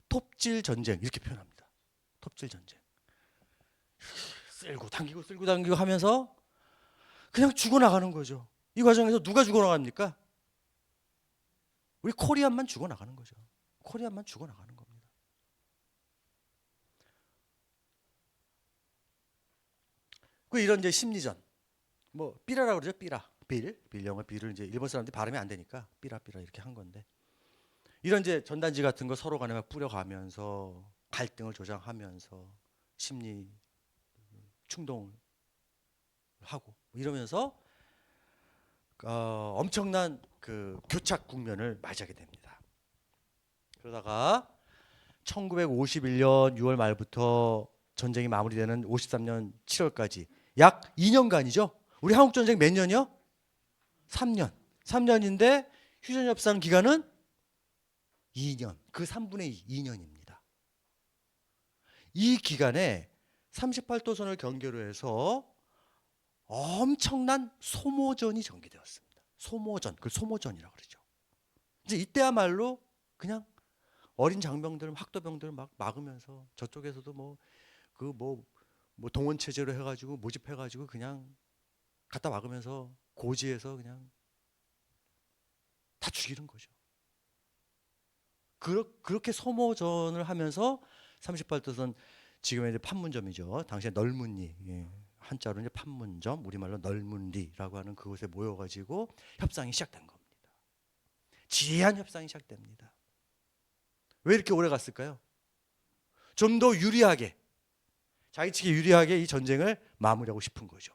톱질 전쟁 이렇게 표현합니다. 톱질 전쟁. 쓸고 당기고 하면서 그냥 죽어나가는 거죠. 이 과정에서 누가 죽어나갑니까? 우리 코리안만 죽어나가는 거죠. 코리안만 죽어나가는 겁니다. 그 이런 이제 심리전, 뭐 삐라라고 그러죠. 빌 영어 빌을 이제 일본 사람들이 발음이 안 되니까 삐라 이렇게 한 건데 이런 이제 전단지 같은 거 서로 간에 막 뿌려가면서 갈등을 조장하면서 심리 충동을 하고 이러면서 엄청난 그 교착 국면을 맞이하게 됩니다. 그러다가 1951년 6월 말부터 전쟁이 마무리되는 53년 7월까지 약 2년간이죠. 우리 한국 전쟁 몇 년이요? 3년. 3년인데 휴전 협상 기간은 2년. 그 3분의 2, 2년입니다. 이 기간에 38도선을 경계로 해서 엄청난 소모전이 전개되었습니다. 소모전, 그걸 소모전이라고 그러죠. 이제 이때야말로 그냥 어린 장병들, 학도병들 막 막으면서 저쪽에서도 뭐 동원 체제로 해가지고 모집해가지고 그냥 갖다 막으면서 고지에서 그냥 다 죽이는 거죠. 그렇게 소모전을 하면서 38도선 지금의 이제 판문점이죠. 당시에 널문리, 한자로 이제 판문점, 우리말로 널문리라고 하는 그곳에 모여가지고 협상이 시작된 겁니다. 지리한 협상이 시작됩니다. 왜 이렇게 오래 갔을까요? 좀 더 유리하게, 자기 측에 유리하게 이 전쟁을 마무리하고 싶은 거죠.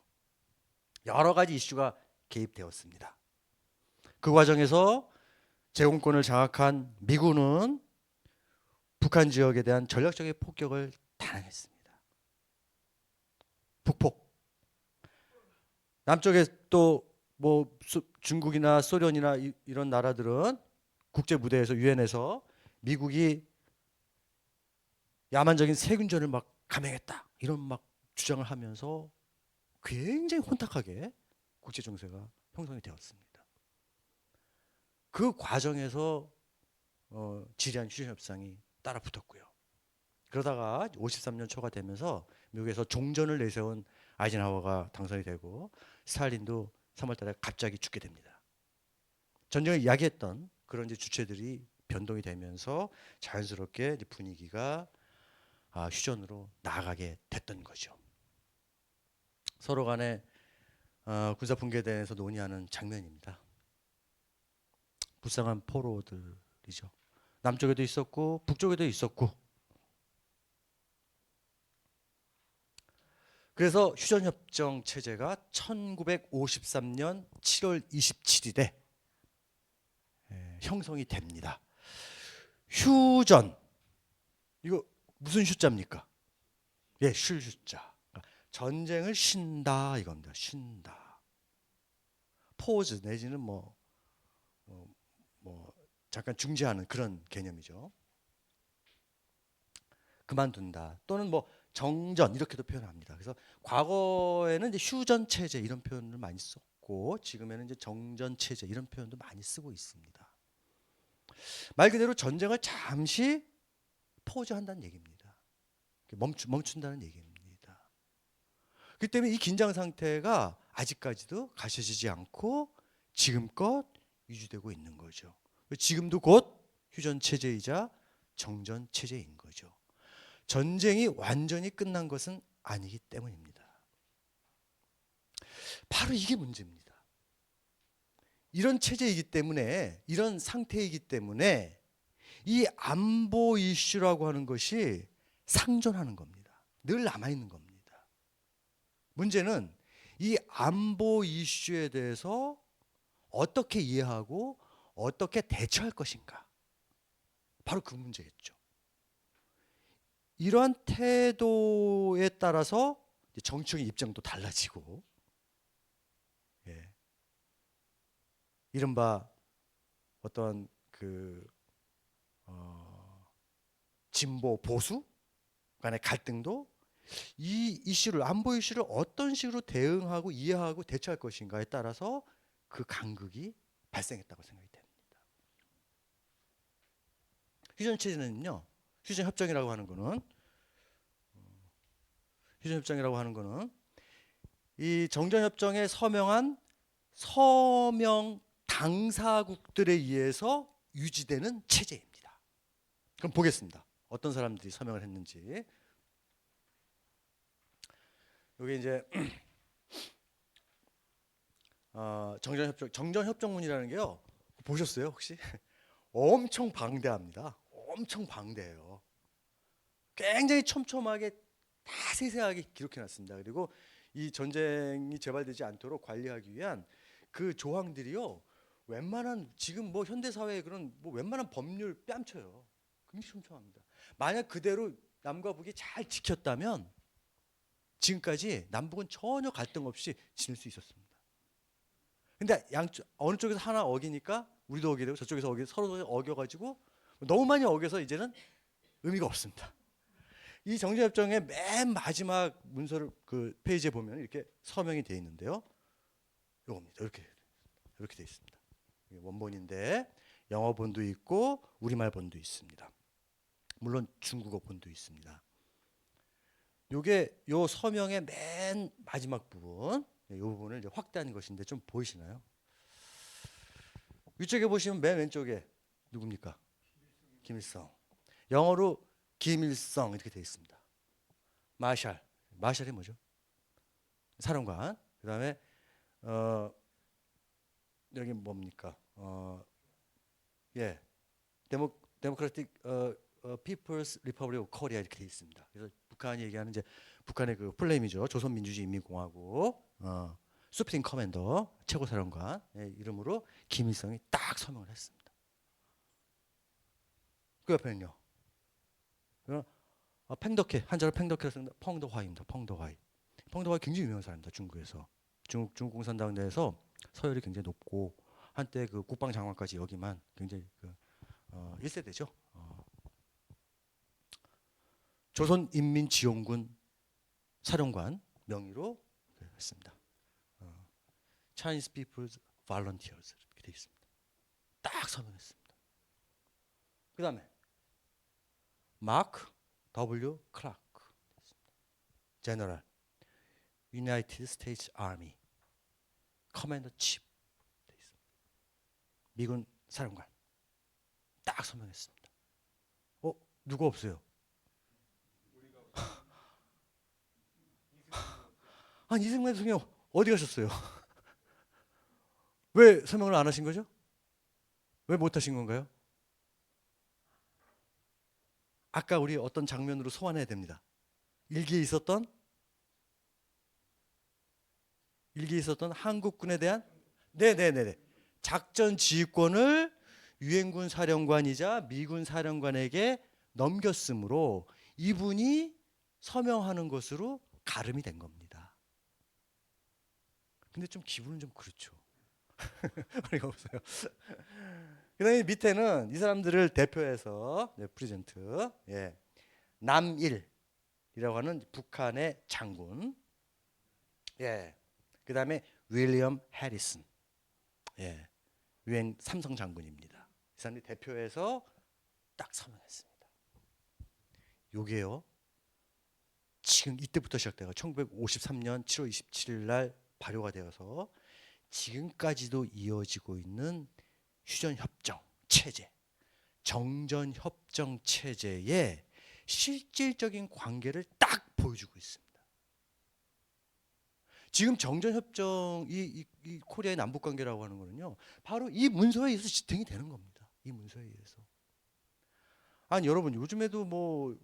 여러 가지 이슈가 개입되었습니다. 그 과정에서 제공권을 장악한 미군은 북한 지역에 대한 전략적인 폭격을 단행했습니다. 북폭. 남쪽에 또 뭐 중국이나 소련이나 이런 나라들은 국제 무대에서 유엔에서 미국이 야만적인 세균전을 막 감행했다 이런 막 주장을 하면서 굉장히 혼탁하게 국제 정세가 형성이 되었습니다. 그 과정에서 지리한 휴전 협상이 따라 붙었고요. 그러다가 53년 초가 되면서 미국에서 종전을 내세운 아이젠하워가 당선이 되고 스탈린도 3월 달에 갑자기 죽게 됩니다. 전쟁을 이야기했던 그런 이제 주체들이 변동이 되면서 자연스럽게 이제 분위기가 휴전으로 나아가게 됐던 거죠. 서로 간에 군사 분계에 대해서 논의하는 장면입니다. 불쌍한 포로들이죠. 남쪽에도 있었고 북쪽에도 있었고. 그래서 휴전협정 체제가 1953년 7월 27일에 형성이 됩니다. 휴전, 이거 무슨 휴자입니까? 예, 쉴 휴자. 전쟁을 쉰다 이겁니다. 쉰다. 포즈 내지는 뭐 잠깐 중지하는 그런 개념이죠. 그만둔다 또는 뭐 정전 이렇게도 표현합니다. 그래서 과거에는 이제 휴전 체제 이런 표현을 많이 썼고 지금에는 이제 정전 체제 이런 표현도 많이 쓰고 있습니다. 말 그대로 전쟁을 잠시 포즈한다는 얘기입니다. 멈춘다는 얘기입니다. 그렇기 때문에 이 긴장 상태가 아직까지도 가셔지지 않고 지금껏 유지되고 있는 거죠. 지금도 곧 휴전 체제이자 정전 체제인 거죠. 전쟁이 완전히 끝난 것은 아니기 때문입니다. 바로 이게 문제입니다. 이런 체제이기 때문에, 이런 상태이기 때문에 이 안보 이슈라고 하는 것이 상존하는 겁니다. 늘 남아있는 겁니다. 문제는 이 안보 이슈에 대해서 어떻게 이해하고 어떻게 대처할 것인가. 바로 그 문제겠죠. 이러한 태도에 따라서 정치적인 입장도 달라지고, 예. 이른바 어떤 진보 보수 간의 갈등도 이 이슈를 안보 이슈를 어떤 식으로 대응하고 이해하고 대처할 것인가에 따라서 그 간극이 발생했다고 생각이 됩니다. 휴전 체제는요, 휴전 협정이라고 하는 거는 이 정전 협정에 서명한 서명 당사국들에 의해서 유지되는 체제입니다. 그럼 보겠습니다. 어떤 사람들이 서명을 했는지. 여기 이제 정전협정문이라는 게요. 보셨어요 혹시? 엄청 방대합니다. 엄청 방대해요. 굉장히 촘촘하게 다 세세하게 기록해놨습니다. 그리고 이 전쟁이 재발되지 않도록 관리하기 위한 그 조항들이요. 웬만한 지금 뭐 현대 사회의 그런 뭐 웬만한 법률 뺨쳐요. 굉장히 촘촘합니다. 만약 그대로 남과 북이 잘 지켰다면 지금까지 남북은 전혀 갈등 없이 지낼 수 있었습니다. 근데 양쪽 어느 쪽에서 하나 어기니까 우리도 어기게 되고 저쪽에서 서로 어겨가지고 너무 많이 어겨서 이제는 의미가 없습니다. 이 정전협정의 맨 마지막 문서를 그 페이지에 보면 이렇게 서명이 되어 있는데요. 이겁니다. 이렇게 되어 있습니다. 원본인데 영어 본도 있고 우리말 본도 있습니다. 물론 중국어 본도 있습니다. 요게 요 서명의 맨 마지막 부분, 이 부분을 이제 확대한 것인데 좀 보이시나요? 위쪽에 보시면 맨 왼쪽에 누굽니까? 김일성. 영어로 김일성 이렇게 되어 있습니다. 마샬이 뭐죠? 사령관. 그다음에 여기 뭡니까? 예, 데모크라틱 People's Republic of Korea 이렇게 되어 있습니다. 그래서 북한이 얘기하는 이제 북한의 그 플레임이죠. 조선민주주의인민공화국 수프림 커맨더 최고사령관 이름으로 김일성이 딱 서명을 했습니다. 그 옆에는요. 팽덕회 한자로 팽덕회라 쓰는데 펑더화입니다. 펑더화이 굉장히 유명한 사람입니다. 중국에서 중국 공산당 내에서 서열이 굉장히 높고 한때 그 국방장관까지 여기만 굉장히 1세대죠. 조선인민지원군 사령관 명의로 했습니다. Chinese People's Volunteers 이렇게 되어 있습니다. 딱 서명했습니다. 그 다음에 마크 W. 클라크 제너럴 United States Army 커맨더 칩 미군 사령관 딱 서명했습니다. 누가 없어요? 아니 이승만 대통령 어디 가셨어요? 왜 서명을 안 하신 거죠? 왜 못 하신 건가요? 아까 우리 어떤 장면으로 소환해야 됩니다. 일기에 있었던 한국군에 대한 네네네네 작전 지휘권을 유엔군 사령관이자 미군 사령관에게 넘겼으므로 이분이 서명하는 것으로 가름이 된 겁니다. 근데 좀 기분은 좀 그렇죠. 어이가 없어요. 그다음에 밑에는 이 사람들을 대표해서 프리젠트 남일이라고 하는 북한의 장군, 그다음에 윌리엄 해리슨, 유엔 삼성 장군입니다. 이 사람이 대표해서 딱 서명했습니다. 요게요. 지금 이때부터 시작돼서 1953년 7월 27일 날 발효가 되어서 지금까지도 이어지고 있는 휴전협정 체제, 정전협정 체제의 실질적인 관계를 딱 보여주고 있습니다. 지금 정전협정 이 코리아의 남북관계라고 하는 거는요, 바로 이 문서에 의해서 지탱이 되는 겁니다. 이 문서에 의해서. 아니 여러분 요즘에도 뭐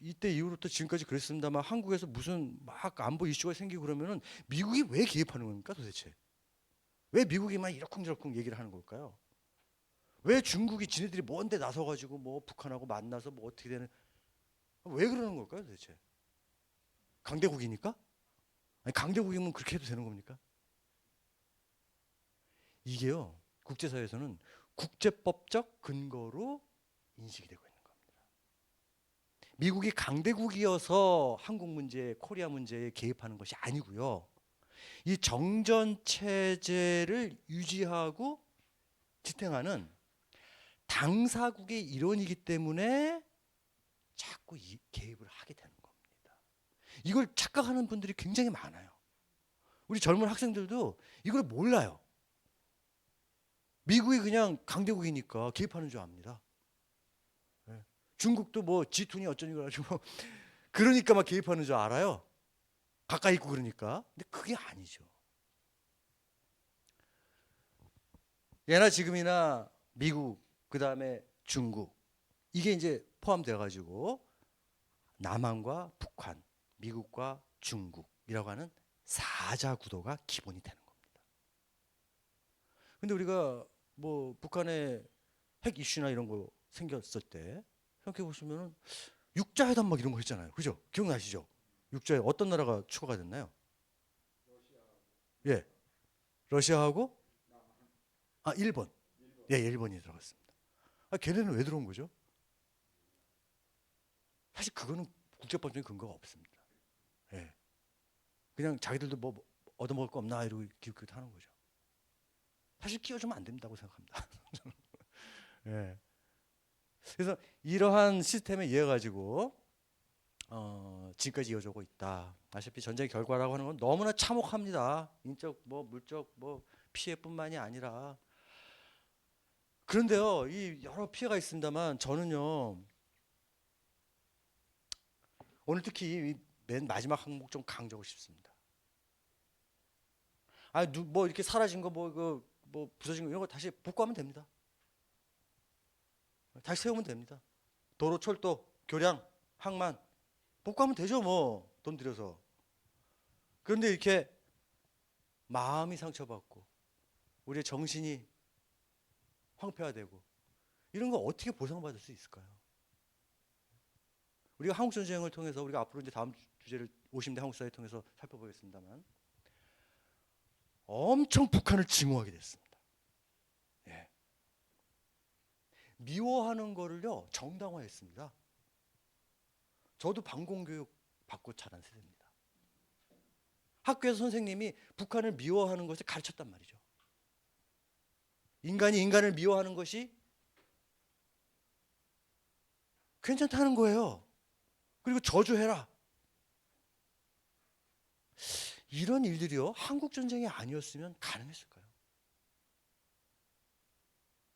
이때 이후로부터 지금까지 그랬습니다만 한국에서 무슨 막 안보 이슈가 생기고 그러면은 미국이 왜 개입하는 겁니까 도대체? 왜 미국이 막 이러쿵저러쿵 얘기를 하는 걸까요? 왜 중국이 지네들이 뭔데 나서가지고 뭐 북한하고 만나서 뭐 어떻게 되는, 왜 그러는 걸까요 도대체? 강대국이니까? 아니 강대국이면 그렇게 해도 되는 겁니까? 이게요 국제사회에서는 국제법적 근거로 인식이 되고 있는 겁니다. 미국이 강대국이어서 한국 문제, 코리아 문제에 개입하는 것이 아니고요. 이 정전 체제를 유지하고 지탱하는 당사국의 일원이기 때문에 자꾸 이 개입을 하게 되는 겁니다. 이걸 착각하는 분들이 굉장히 많아요. 우리 젊은 학생들도 이걸 몰라요. 미국이 그냥 강대국이니까 개입하는 줄 압니다. 중국도 뭐 G2니 어쩌니 그래가지고 그러니까 막 개입하는 줄 알아요. 가까이 있고 그러니까. 근데 그게 아니죠. 예나 지금이나 미국, 그 다음에 중국, 이게 이제 포함되어 가지고 남한과 북한, 미국과 중국이라고 하는 사자 구도가 기본이 되는 겁니다. 근데 우리가 뭐 북한의 핵 이슈나 이런 거 생겼을 때 생각해 보시면은 육자회담 막 이런 거 했잖아요. 그죠? 기억나시죠? 육자회 어떤 나라가 추가가 됐나요? 예. 러시아하고 일본. 예, 일본이 들어갔습니다. 걔네는 왜 들어온 거죠? 사실 그거는 국제법적인 근거가 없습니다. 예. 그냥 자기들도 뭐 얻어먹을 거 없나 이러고 기웃기웃 하는 거죠. 사실 끼워주면 안 된다고 생각합니다. 예. 그래서 이러한 시스템에 의해 가지고 지금까지 이어지고 있다. 아시다시피 전쟁의 결과라고 하는 건 너무나 참혹합니다. 인적 뭐 물적 뭐 피해뿐만이 아니라. 그런데요, 이 여러 피해가 있습니다만 저는요 오늘 특히 맨 마지막 항목 좀 강조하고 싶습니다. 뭐 이렇게 사라진 거 뭐 부서진 거 이런 거 다시 복구하면 됩니다. 다시 세우면 됩니다. 도로, 철도, 교량, 항만 복구하면 되죠 뭐 돈 들여서. 그런데 이렇게 마음이 상처받고 우리의 정신이 황폐화되고 이런 거 어떻게 보상받을 수 있을까요? 우리가 한국 전쟁을 통해서 우리가 앞으로 이제 다음 주제를 50대 한국 사회를 통해서 살펴보겠습니다만 엄청 북한을 증오하게 됐습니다. 예. 미워하는 거를요 정당화했습니다. 저도 방공교육 받고 자란 세대입니다. 학교에서 선생님이 북한을 미워하는 것을 가르쳤단 말이죠. 인간이 인간을 미워하는 것이 괜찮다는 거예요. 그리고 저주해라. 이런 일들이요 한국 전쟁이 아니었으면 가능했을까요?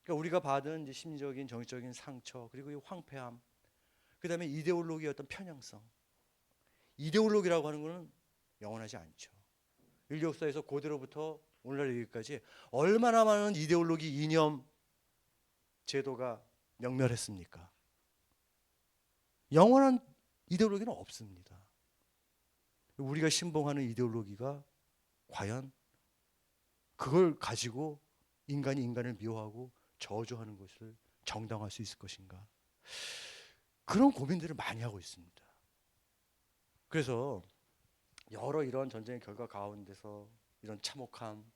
그러니까 우리가 받은 이제 심리적인 정신적인 상처 그리고 이 황폐함 그다음에 이데올로기의 어떤 편향성 이데올로기라고 하는 것은 영원하지 않죠. 인류 역사에서 고대로부터 오늘날 여기까지 얼마나 많은 이데올로기 이념 제도가 명멸했습니까? 영원한 이데올로기는 없습니다. 우리가 신봉하는 이데올로기가 과연 그걸 가지고 인간이 인간을 미워하고 저주하는 것을 정당화할 수 있을 것인가? 그런 고민들을 많이 하고 있습니다. 그래서 여러 이런 전쟁의 결과 가운데서 이런 참혹함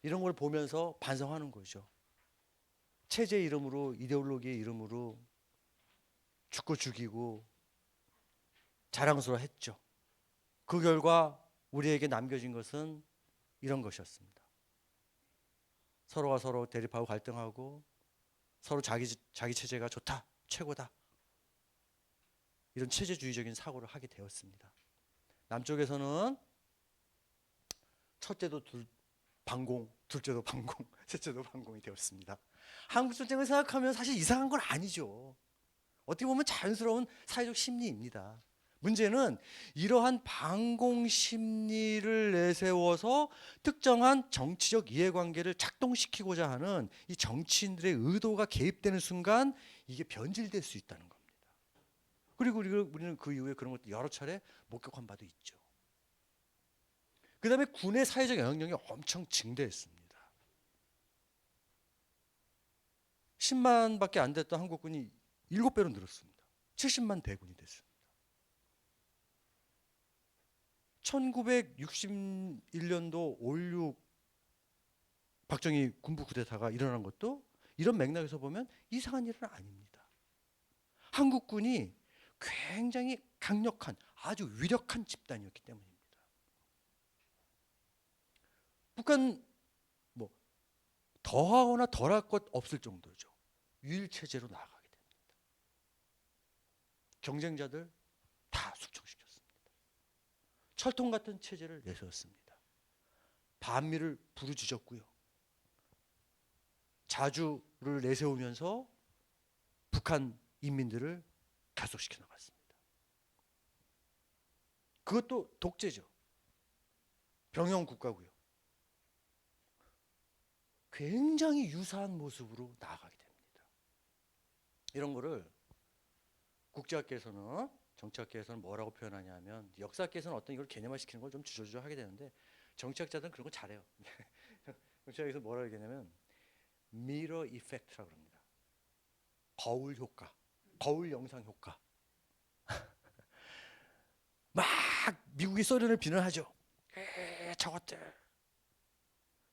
이런 걸 보면서 반성하는 거죠. 체제 이름으로 이데올로기의 이름으로 죽고 죽이고 자랑스러워했죠. 그 결과 우리에게 남겨진 것은 이런 것이었습니다. 서로가 서로 대립하고 갈등하고 서로 자기 체제가 좋다, 최고다. 이런 체제주의적인 사고를 하게 되었습니다. 남쪽에서는 첫째도 반공, 둘째도 반공, 셋째도 반공이 되었습니다. 한국 전쟁을 생각하면 사실 이상한 건 아니죠. 어떻게 보면 자연스러운 사회적 심리입니다. 문제는 이러한 반공 심리를 내세워서 특정한 정치적 이해관계를 작동시키고자 하는 이 정치인들의 의도가 개입되는 순간 이게 변질될 수 있다는 겁니다. 그리고 우리는 그 이후에 그런 것도 여러 차례 목격한 바도 있죠. 그 다음에 군의 사회적 영향력이 엄청 증대했습니다. 10만밖에 안 됐던 한국군이 7배로 늘었습니다. 70만 대군이 됐습니다. 1961년도 5.16 박정희 군부 쿠데타가 일어난 것도 이런 맥락에서 보면 이상한 일은 아닙니다. 한국군이 굉장히 강력한 아주 위력한 집단이었기 때문입니다. 북한 뭐 더하거나 덜할 것 없을 정도죠. 유일체제로 나아가게 됩니다. 경쟁자들 다 숙청시켰습니다. 철통 같은 체제를 내세웠습니다. 반미를 부르짖었고요. 자주를 내세우면서 북한 인민들을 결속시켜 나갔습니다. 그것도 독재죠. 병영 국가고요. 굉장히 유사한 모습으로 나아가게 됩니다. 이런 거를 국제학계에서는 정치학계에서는 뭐라고 표현하냐면 역사학계에서는 어떤 이걸 개념화시키는 걸 좀 주저주저 하게 되는데 정치학자들은 그런 거 잘해요. 정치학에서 뭐라고 얘기하냐면 미러 이펙트라고 합니다. 거울 효과, 거울 영상 효과. 막 미국이 소련을 비난하죠. 저것들.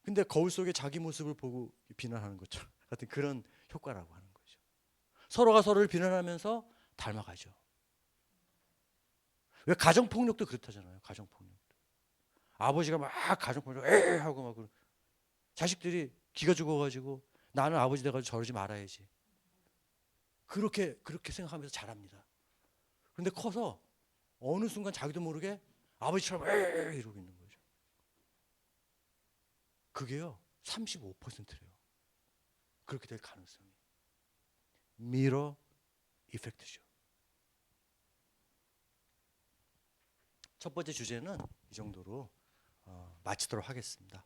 근데 거울 속에 자기 모습을 보고 비난하는 것처럼 같은 그런 효과라고 하는 거죠. 서로가 서로를 비난하면서 닮아가죠. 왜 가정폭력도 그렇다잖아요. 가정폭력도. 아버지가 막 가정폭력 하고 막 자식들이 기가 죽어가지고 나는 아버지 돼가지고 저러지 말아야지. 그렇게 생각하면서 자랍니다. 그런데 커서 어느 순간 자기도 모르게 아버지처럼 이러고 있는 거죠. 그게요 35%래요. 그렇게 될 가능성이. 미러 이펙트죠. 첫 번째 주제는 이 정도로 마치도록 하겠습니다.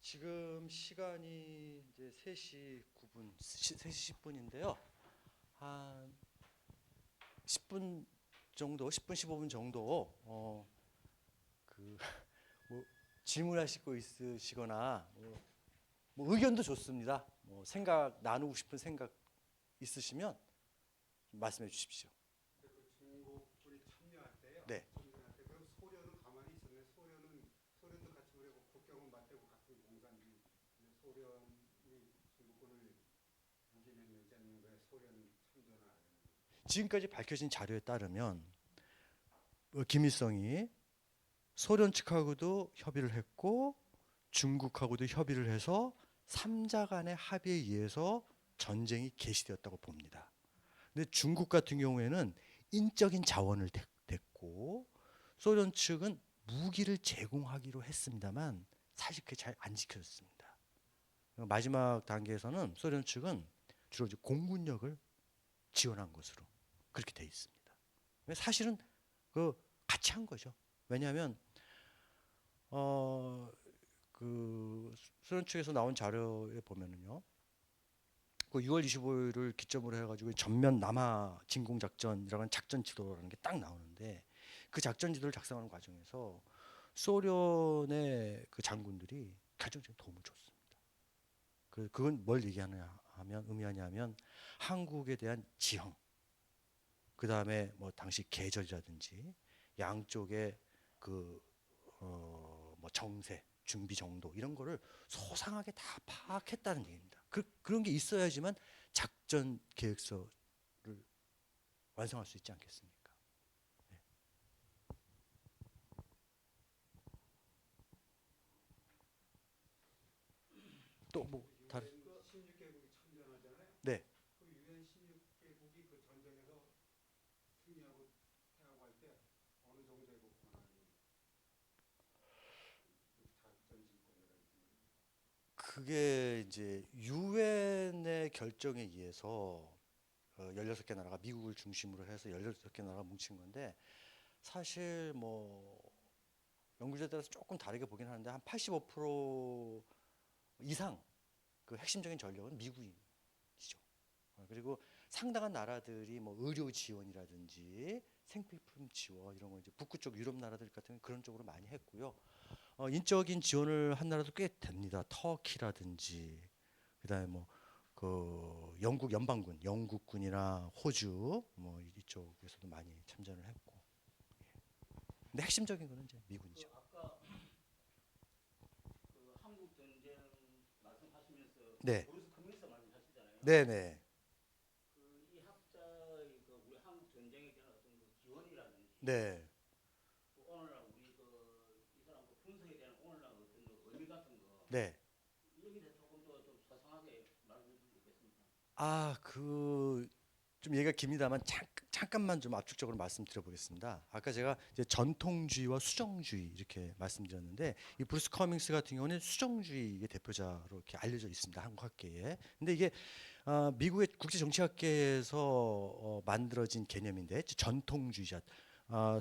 지금 시간이 이제 3시 9분, 3시 10분인데요. 한 10분 정도, 10분 15분 정도 뭐 질문하실 거 있으시거나 뭐 의견도 좋습니다. 뭐 생각 나누고 싶은 생각 있으시면 말씀해 주십시오. 중국군이 참여할 때요. 네. 참여할 때 그럼 소련은 가만히 있었네. 소련도 같이 그리고 국경은 맞대고 같은 공산주의. 근데 소련이 중국군을 유기했는지 아니면 왜 소련 참전을 안 했는지. 지금까지 밝혀진 자료에 따르면 김일성이 소련 측하고도 협의를 했고 중국하고도 협의를 해서 3자 간의 합의에 의해서 전쟁이 개시되었다고 봅니다. 근데 중국 같은 경우에는 인적인 자원을 댔고 소련 측은 무기를 제공하기로 했습니다만 사실 그게 잘 안 지켜졌습니다. 마지막 단계에서는 소련 측은 주로 이제 공군력을 지원한 것으로 그렇게 돼 있습니다. 사실은 그 같이 한 거죠. 왜냐하면 그 소련 측에서 나온 자료에 보면은요, 그 6월 25일을 기점으로 해가지고 전면 남하 진공 작전이라는 작전 지도라는 게 딱 나오는데 그 작전 지도를 작성하는 과정에서 소련의 그 장군들이 결정적인 도움을 줬습니다. 그건 뭘 얘기하느냐 하면 의미하냐면 한국에 대한 지형, 그 다음에 뭐 당시 계절이라든지 양쪽의 그 뭐 정세, 준비 정도 이런 거를 소상하게 다 파악했다는 얘기입니다. 그런 게 있어야지만 작전 계획서를 완성할 수 있지 않겠습니까? 네. 또뭐 다른? 유엔 16개국이 참전하잖아요. 네. 그 유엔 16개국이 그 전쟁에서 승리하고 패하고 할 때 어느 정도의 그 권한이 그 작전 지휘권이라든지 그게 이제 유엔의 결정에 의해서 16개 나라가 미국을 중심으로 해서 16개 나라가 뭉친 건데 사실 뭐 연구자에 따라서 조금 다르게 보긴 하는데 한 85% 이상 그 핵심적인 전력은 미국이죠. 그리고 상당한 나라들이 뭐 의료 지원이라든지 생필품 지원 이런 거 이제 북구 쪽 유럽 나라들 같은 경우는 그런 쪽으로 많이 했고요. 인적인 지원을 한 나라도 꽤 됩니다. 터키라든지 그다음에 뭐 그 영국 연방군, 영국군이나 호주 뭐 이쪽에서도 많이 참전을 했고. 근데 핵심적인 거는 이제 미군이죠. 그 아까 그 한국 전쟁 말씀하시면서 네, 브루스 커밍스 말씀하시잖아요. 네, 네, 그 이 학자의 그 우리 한국 전쟁에 대한 어떤 그 기원이라든지 네, 또 오늘날 우리 그이 사람 그 분석에 대한 오늘날 어떤 그 의미 같은 거 네. 여기에 대해 조금 더 좀 소상하게 말씀해 주시면 좋겠습니다. 좀 얘기가 깁니다만 잠깐만 좀 압축적으로 말씀드려보겠습니다. 아까 제가 이제 전통주의와 수정주의 이렇게 말씀드렸는데 이 브루스 커밍스 같은 경우는 수정주의의 대표자로 이렇게 알려져 있습니다. 한국 학계에. 근데 이게 미국의 국제정치학계에서 만들어진 개념인데 전통주의자,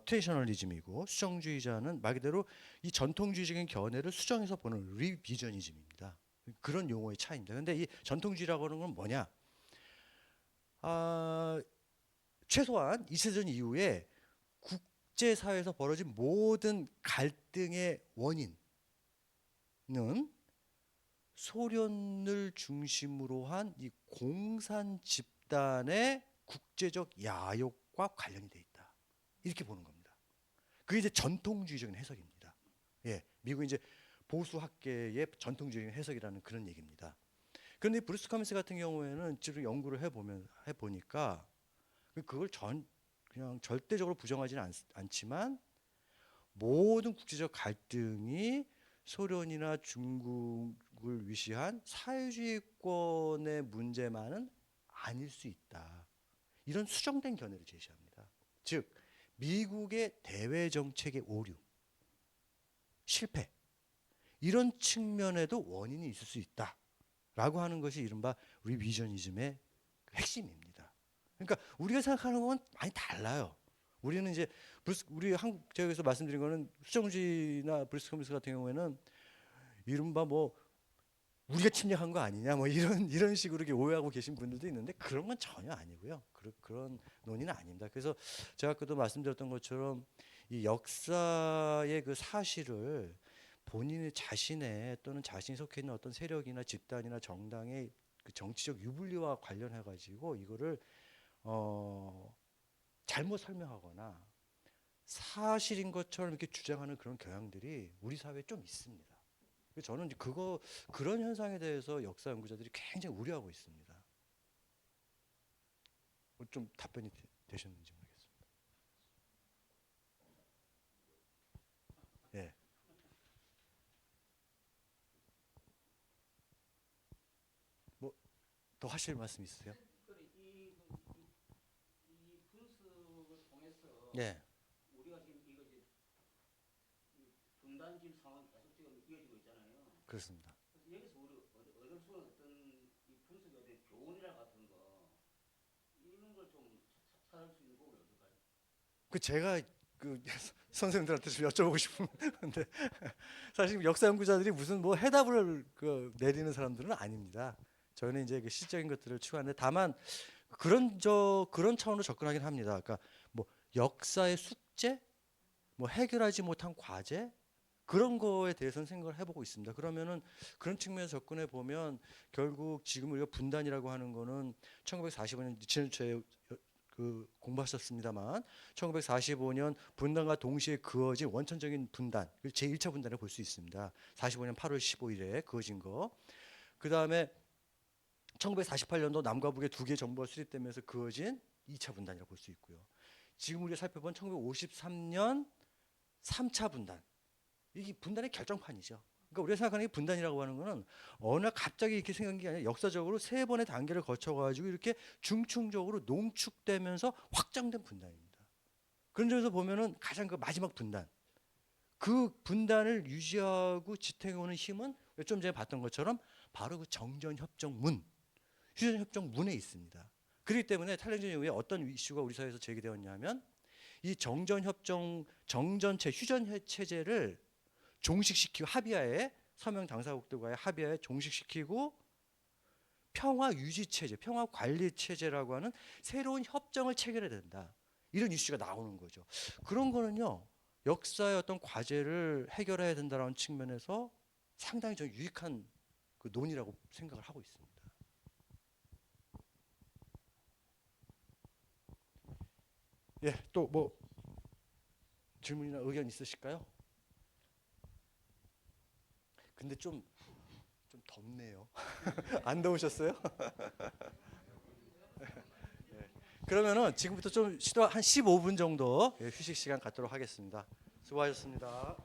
트레디셔널리즘이고 수정주의자는 말 그대로 이 전통주의적인 견해를 수정해서 보는 리비저니즘입니다. 그런 용어의 차이입니다. 근데 이 전통주의라고 하는 건 뭐냐? 아, 최소한 2차 대전 이후에 국제사회에서 벌어진 모든 갈등의 원인은 소련을 중심으로 한 이 공산 집단의 국제적 야욕과 관련이 돼 있다. 이렇게 보는 겁니다. 그게 이제 전통주의적인 해석입니다. 예, 미국 이제 보수 학계의 전통주의적인 해석이라는 그런 얘기입니다. 그런데 브루스 커민스 같은 경우에는 지금 연구를 해보니까 그걸 그냥 절대적으로 부정하지는 않지만 모든 국제적 갈등이 소련이나 중국을 위시한 사회주의권의 문제만은 아닐 수 있다. 이런 수정된 견해를 제시합니다. 즉 미국의 대외 정책의 오류, 실패 이런 측면에도 원인이 있을 수 있다라고 하는 것이 이른바 리비저니즘의 핵심입니다. 그러니까 우리가 생각하는 건 많이 달라요. 우리는 이제 우리 한국 제에서 말씀드린 거는 수정주의나 브루스 커미스 같은 경우에는 이른바 뭐 우리가 침략한 거 아니냐 뭐 이런 식으로 이렇게 오해하고 계신 분들도 있는데 그런 건 전혀 아니고요. 그런 논의는 아닙니다. 그래서 제가 아까도 말씀드렸던 것처럼 이 역사의 그 사실을 본인의 자신의 또는 자신이 속해 있는 어떤 세력이나 집단이나 정당의 그 정치적 유불리와 관련해 가지고 이거를 잘못 설명하거나 사실인 것처럼 이렇게 주장하는 그런 경향들이 우리 사회에 좀 있습니다. 그래서 저는 이제 그런 현상에 대해서 역사 연구자들이 굉장히 우려하고 있습니다. 좀 답변이 되셨는지 모르겠습니다. 예. 뭐 더 하실 말씀 있으세요? 이 분석을 통해서 예. 우리가 지금 이거 이제 분단질 상황이 계속 지금 이어지고 있잖아요. 그렇습니다. 그래서 여기서 우리 얻을 수 교훈이랑 같은 거 이런 걸 좀 찾을 수 있는 부분이 없을까요? 그 제가 그 선생님들한테 좀 여쭤보고 싶은데 사실 역사 연구자들이 무슨 뭐 해답을 그 내리는 사람들은 아닙니다. 저희는 이제 그 시적인 것들을 추구하는데 다만 그런 차원으로 접근하긴 합니다. 그러니까 뭐 역사의 숙제, 뭐 해결하지 못한 과제 그런 거에 대해서는 생각을 해보고 있습니다. 그러면은 그런 측면에서 접근해 보면 결국 지금 우리가 분단이라고 하는 거는 1945년 지난주에 그 공부하셨습니다만 1945년 분단과 동시에 그어진 원천적인 분단, 제1차 분단을 볼 수 있습니다. 45년 8월 15일에 그어진 거. 그 다음에 1948년도 남과 북의 두 개의 정부가 수립되면서 그어진 2차 분단이라고 볼 수 있고요. 지금 우리가 살펴본 1953년 3차 분단. 이게 분단의 결정판이죠. 그러니까 우리가 생각하는 게 분단이라고 하는 거는 어느 날 갑자기 이렇게 생긴 게 아니라 역사적으로 세 번의 단계를 거쳐가지고 이렇게 중층적으로 농축되면서 확장된 분단입니다. 그런 점에서 보면은 가장 그 마지막 분단, 그 분단을 유지하고 지탱해오는 힘은 좀 전에 봤던 것처럼 바로 그 정전협정문, 휴전협정문에 있습니다. 그렇기 때문에 탈영전 이후에 어떤 이슈가 우리 사회에서 제기되었냐면 이 휴전 체제를 종식시키고 합의하에 서명 당사국들과의 합의하에 종식시키고 평화 유지 체제, 평화 관리 체제라고 하는 새로운 협정을 체결해야 된다. 이런 이슈가 나오는 거죠. 그런 거는요. 역사의 어떤 과제를 해결해야 된다는 측면에서 상당히 좀 유익한 그 논의라고 생각을 하고 있습니다. 예, 또 뭐 질문이나 의견 있으실까요? 근데 좀 덥네요. 안 더우셨어요? 예. 그러면은 지금부터 좀 한 15분 정도 휴식 시간 갖도록 하겠습니다. 수고하셨습니다.